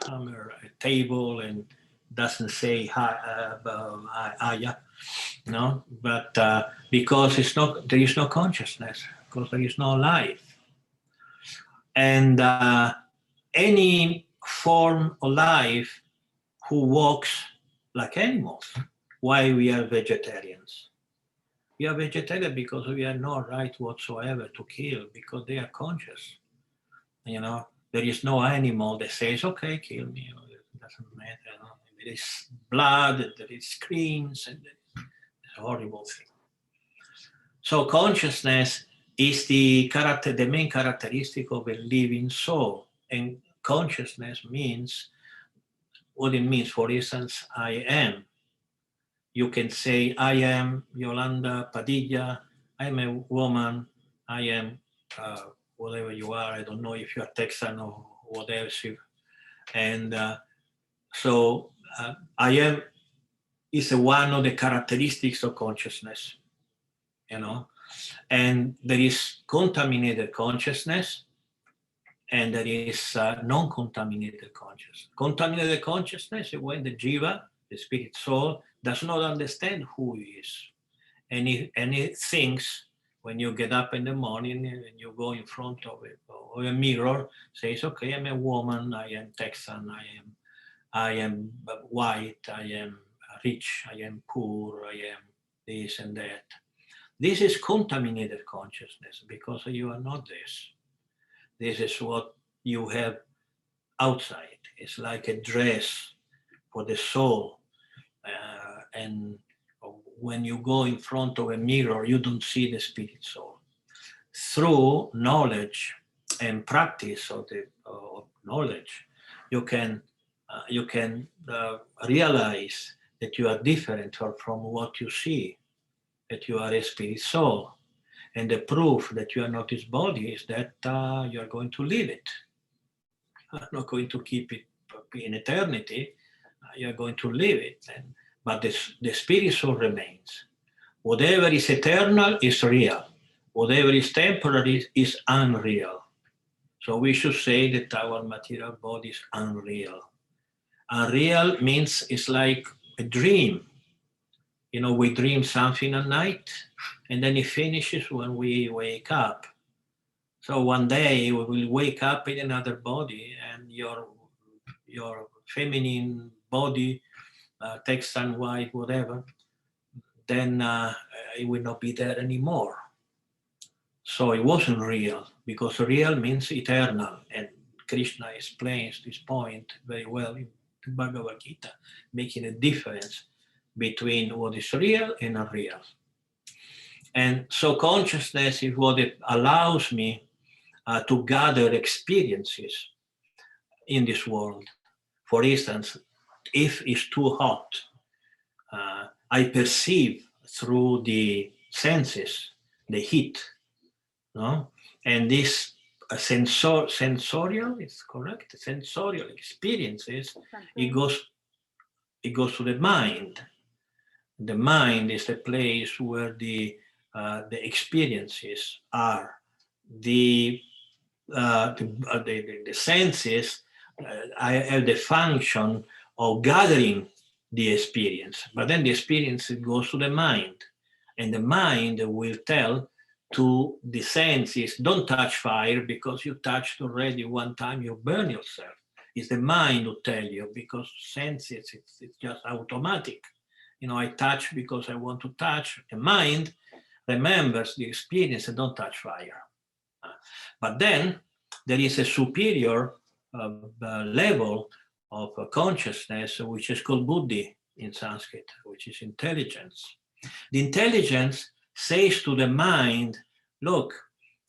Speaker 2: hammer a table and doesn't say aya, no, but because there is no consciousness, because there is no life, and any form of life who walks like animals. Why we are vegetarians? We are vegetarian because we have no right whatsoever to kill, because they are conscious. You know, there is no animal that says, okay, kill me. You know, it doesn't matter. You know? There is blood, there is screams, and it's a horrible thing. So consciousness is the main characteristic of a living soul. And consciousness means what it means. For instance, I am. You can say, I am Yolanda Padilla, I'm a woman, I am whatever you are. I don't know if you are Texan or what else. And so I am is one of the characteristics of consciousness, you know. And there is contaminated consciousness, and there is non-contaminated consciousness. Contaminated consciousness is when the jiva, the spirit soul, does not understand who he is. And he thinks, when you get up in the morning and you go in front of a mirror, says, okay, I'm a woman, I am Texan, I am white, I am rich, I am poor, I am this and that. This is contaminated consciousness, because you are not this. This is what you have outside. It's like a dress for the soul. And when you go in front of a mirror, you don't see the spirit soul. Through knowledge and practice of knowledge, you can realize that you are different from what you see, that you are a spirit soul. And the proof that you are not this body is that you are going to leave it. You are not going to keep it in eternity. You are going to leave it. But the spirit soul remains. Whatever is eternal is real. whatever is temporary is unreal. So we should say that our material body is unreal. Unreal means it's like a dream. You know, we dream something at night, and then it finishes when we wake up. So one day we will wake up in another body, and your feminine body, text and wife, whatever, then it will not be there anymore. So it wasn't real, because real means eternal, and Krishna explains this point very well in the Bhagavad Gita, making a difference between what is real and unreal. And so consciousness is what it allows me to gather experiences in this world. For instance, if it's too hot, I perceive through the senses the heat, no? And this sensorial, is correct? Sensorial experiences, it goes to the mind. The mind is the place where the experiences are. The senses have the function of gathering the experience, but then the experience goes to the mind, and the mind will tell to the senses, don't touch fire because you touched already one time, you burn yourself. It's the mind who tell you, because senses, it's just automatic. You know, I touch because I want to touch. The mind remembers the experience and don't touch fire. But then there is a superior level of consciousness, which is called buddhi in Sanskrit, which is intelligence. The intelligence says to the mind, look,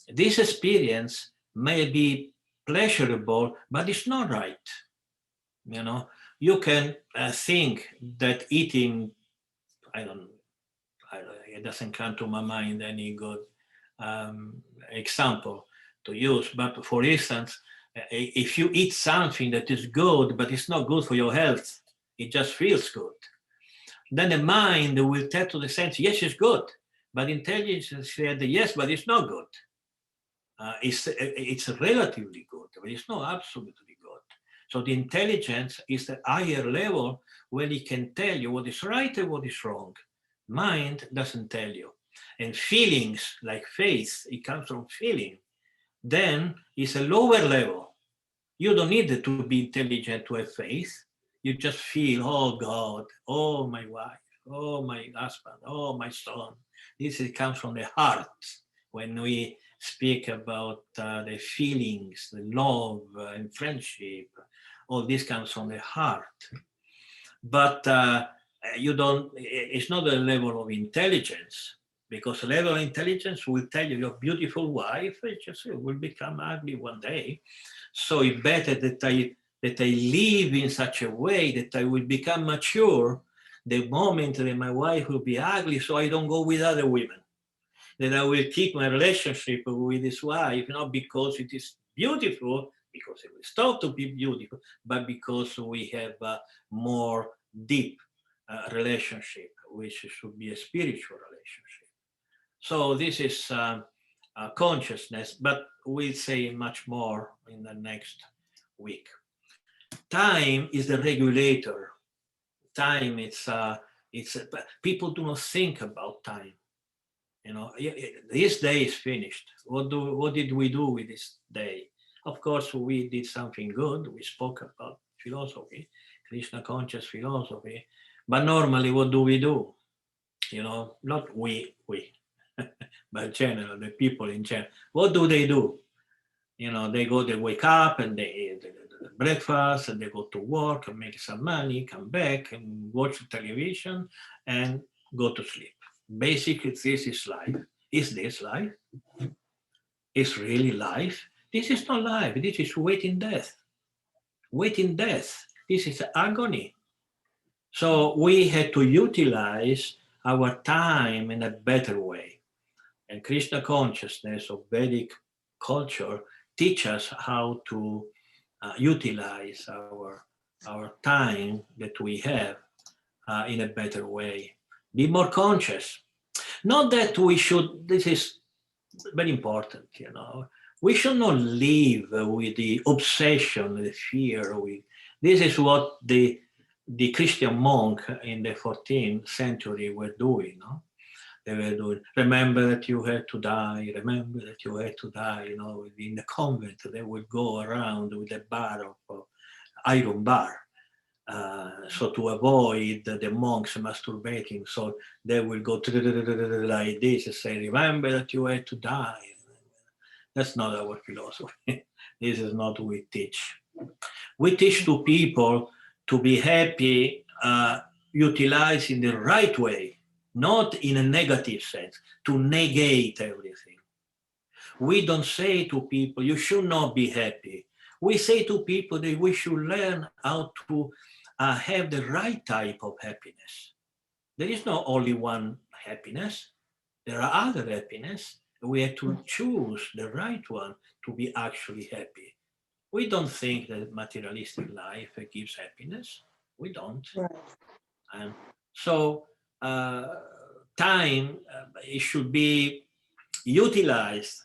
Speaker 2: this experience may be pleasurable, but it's not right. You know, you can think that eating, it doesn't come to my mind any good example to use, but for instance, if you eat something that is good, but it's not good for your health, it just feels good, then the mind will tell to the sense, yes, it's good, but intelligence said, yes, but it's not good. It's relatively good, but it's not absolutely good. So the intelligence is the higher level where it can tell you what is right and what is wrong. Mind doesn't tell you. And feelings like faith, it comes from feeling. Then it's a lower level. You don't need to be intelligent to have faith. You just feel, oh God, oh my wife, oh my husband, oh my son. This comes from the heart. When we speak about the feelings, the love and friendship, all this comes from the heart. But you don't, it's not a level of intelligence, because a level of intelligence will tell you your beautiful wife just will become ugly one day. So it's better that I live in such a way that I will become mature the moment that my wife will be ugly, so I don't go with other women. That I will keep my relationship with this wife, not because it is beautiful, because it will start to be beautiful, but because we have a more deep relationship, which should be a spiritual relationship. So this is consciousness, but we'll say much more in the next week. Time is the regulator. Time, it's people do not think about time. You know, this day is finished. What did we do with this day? Of course, we did something good. We spoke about philosophy, Krishna conscious philosophy. But normally, what do? You know, not we, but general, the people in general. What do? You know, they wake up and they eat breakfast, and they go to work and make some money, come back and watch television and go to sleep. Basically, this is life. Is this life? Is really life? This is not life. This is waiting death. Waiting death. This is agony. So we had to utilize our time in a better way. And Krishna consciousness of Vedic culture teach us how to utilize our time that we have in a better way. Be more conscious. Not that we should, this is very important, you know. We should not live with the obsession, the fear. This is what the Christian monk in the 14th century were doing. No? They were doing, remember that you had to die, remember that you had to die. You know, in the convent, they would go around with a bar of iron bar. So to avoid the monks masturbating, so they will go like this and say, remember that you had to die. That's not our philosophy. This is not what we teach. We teach to people to be happy, utilized in the right way, not in a negative sense, to negate everything. We don't say to people, you should not be happy. We say to people that we should learn how to have the right type of happiness. There is not only one happiness. There are other happiness. We have to choose the right one to be actually happy. We don't think that materialistic life gives happiness. We don't.
Speaker 5: Right.
Speaker 2: And so time, it should be utilized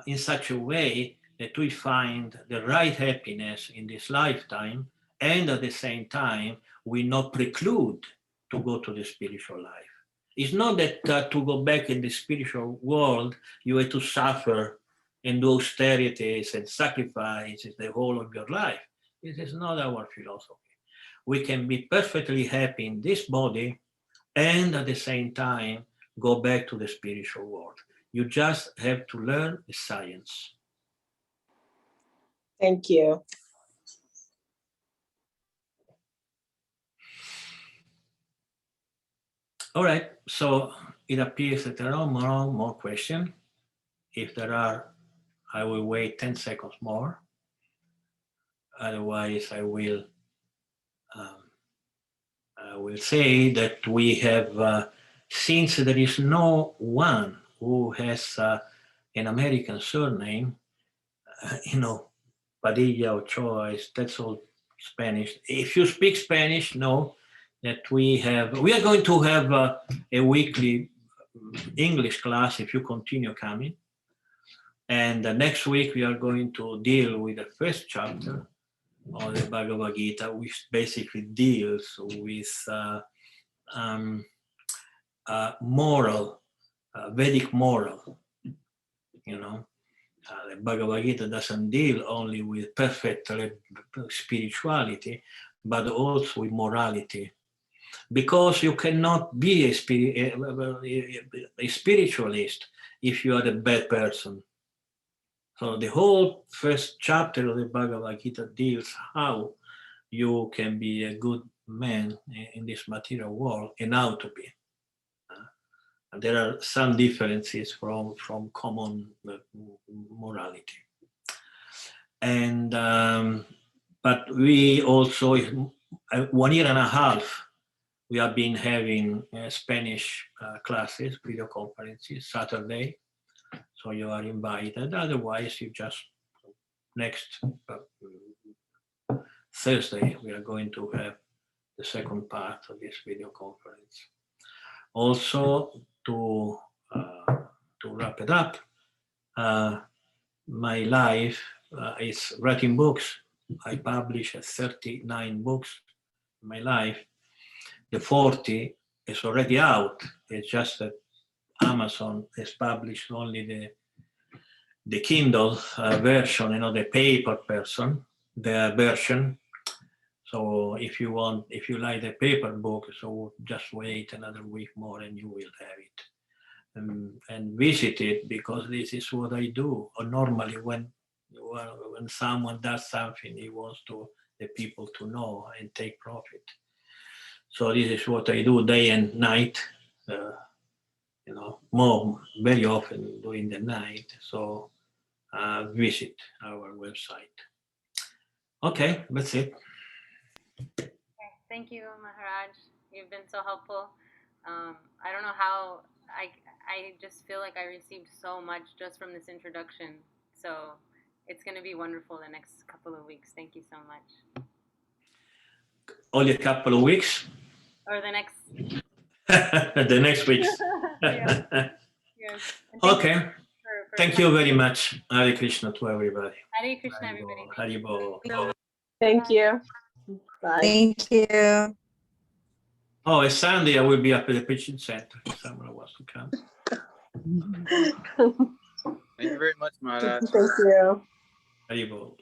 Speaker 2: in such a way that we find the right happiness in this lifetime, and at the same time, we not preclude to go to the spiritual life. It's not that to go back in the spiritual world, you have to suffer and do austerities and sacrifices the whole of your life. This is not our philosophy. We can be perfectly happy in this body and at the same time go back to the spiritual world. You just have to learn the science.
Speaker 5: Thank you.
Speaker 2: All right, so it appears that there are more questions. If there are, I will wait 10 seconds more. Otherwise, I will say that we have, since there is no one who has an American surname, Padilla or Choice, that's all Spanish. If you speak Spanish, know that we are going to have a weekly English class if you continue coming. And next week we are going to deal with the first chapter of the Bhagavad Gita, which basically deals with moral, Vedic moral. The Bhagavad Gita doesn't deal only with perfect spirituality, but also with morality. Because you cannot be a spiritualist if you are a bad person. So the whole first chapter of the Bhagavad Gita deals how you can be a good man in this material world and how to be. And there are some differences from common morality. And but we also, 1 year and a half, we have been having Spanish classes, video conferences, Saturday. So you are invited. Otherwise, you just, next Thursday, we are going to have the second part of this video conference. Also, to wrap it up, my life is writing books. I publish 39 books in my life. The 40 is already out. It's just that Amazon has published only the Kindle version, the paper version. So if you like the paper book, so just wait another week more and you will have it. And visit it, because this is what I do. Or normally when someone does something, he wants the people to know and take profit. So this is what I do day and night, very often during the night. So visit our website. Okay, that's it.
Speaker 1: Okay, thank you, Maharaj. You've been so helpful. I don't know how, I just feel like I received so much just from this introduction. So it's going to be wonderful the next couple of weeks. Thank you so much.
Speaker 2: Only a couple of weeks?
Speaker 1: Or the next...
Speaker 2: the next weeks.
Speaker 1: Yes.
Speaker 2: Okay.
Speaker 1: For
Speaker 2: Thank you very much. Hare Krishna to everybody.
Speaker 1: Hare Krishna, everybody. Thank you.
Speaker 2: Haribol.
Speaker 5: Thank you. Bye.
Speaker 6: Thank you.
Speaker 2: Oh, it's Sunday. I will be up at the preaching center if someone wants to come.
Speaker 3: Thank you very much, Maharaj.
Speaker 5: Thank you.
Speaker 2: Haribol.